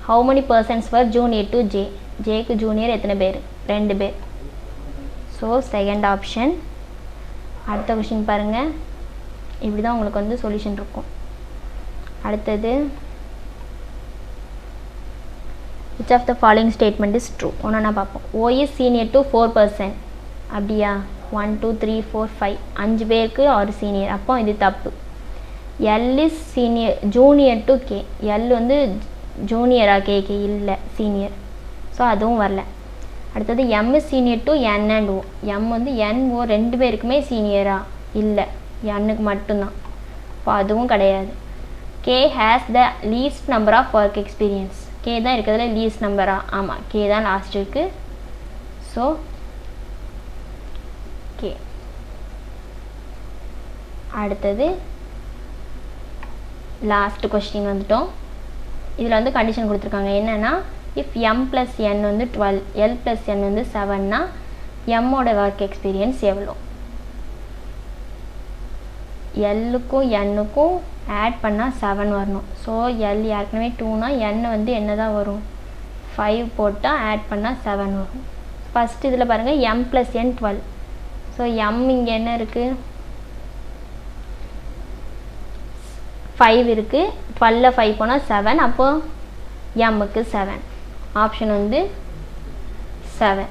Speaker 2: How many persons were junior to J? ஜேக்கு ஜூனியர் எத்தனை பேர்? 2 பேர். So second option. அடுத்த கொஷின் பாருங்கள். இப்படி தான் உங்களுக்கு வந்து சொல்யூஷன் இருக்கும். அடுத்தது which of the following statement is true? ஒன்றா பார்ப்போம். O is senior to 4%. அப்படியா? 1 2 3 4 5 5 பேருக்கு ஒரு சீனியர். அப்போ இது தப்பு. L is senior junior to K. L வந்து ஜூனியரா கேக்கு இல்லை சீனியர். ஸோ அதுவும் வரல. அடுத்தது M is senior to N and O. M வந்து N O ரெண்டு பேருக்குமே சீனியரா இல்லை, Nக்கு மட்டும்தான். இப்போ அதுவும் கிடையாது. K has the least number of work experience. K தான் இருக்கிறதுல லீஸ்ட் நம்பரா? ஆமாம், K தான் லாஸ்ட் இருக்கு. So K. அடுத்தது லாஸ்ட் கொஸ்டின் வந்துட்டோம். இதில் வந்து கண்டிஷன் கொடுத்துருக்காங்க என்னென்னா, இஃப் M + N வந்து 12, L + N வந்து 7னா எம்மோட ஒர்க் எக்ஸ்பீரியன்ஸ் எவ்வளோ? எல்லுக்கும் என்னுக்கும் ஆட் பண்ணால் 7 வரணும். ஸோ எல் ஏற்கனவே 2னா என் வந்து என்ன தான் வரும்? 5 போட்டால் ஆட் பண்ணால் 7 வரும். ஃபஸ்ட் இதில் பாருங்கள் M + N 12. ஸோ M இங்கே என்ன இருக்குது? 5 இருக்குது. 12ல் 5 போனால் 7. அப்போது Mக்கு 7. ஆப்ஷன் வந்து 7.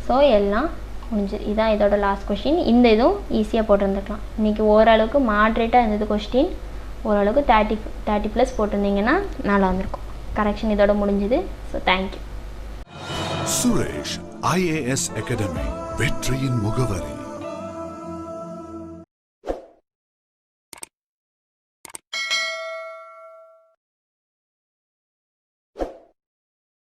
Speaker 2: ஸோ எல்லாம் முடிஞ்சு. இதான் இதோட லாஸ்ட் கொஸ்டின். இந்த இதுவும் ஈஸியாக போட்டிருந்துருக்கலாம். இன்றைக்கி ஓரளவுக்கு மாட்ரேட்டாக இருந்தது கொஸ்டின். ஓரளவுக்கு 30+ போட்டிருந்தீங்கன்னா நல்லா வந்திருக்கும். கரெக்ஷன் இதோட முடிஞ்சுது. So thank you.
Speaker 1: Suresh IAS academy, வெற்றியின் முகவரி.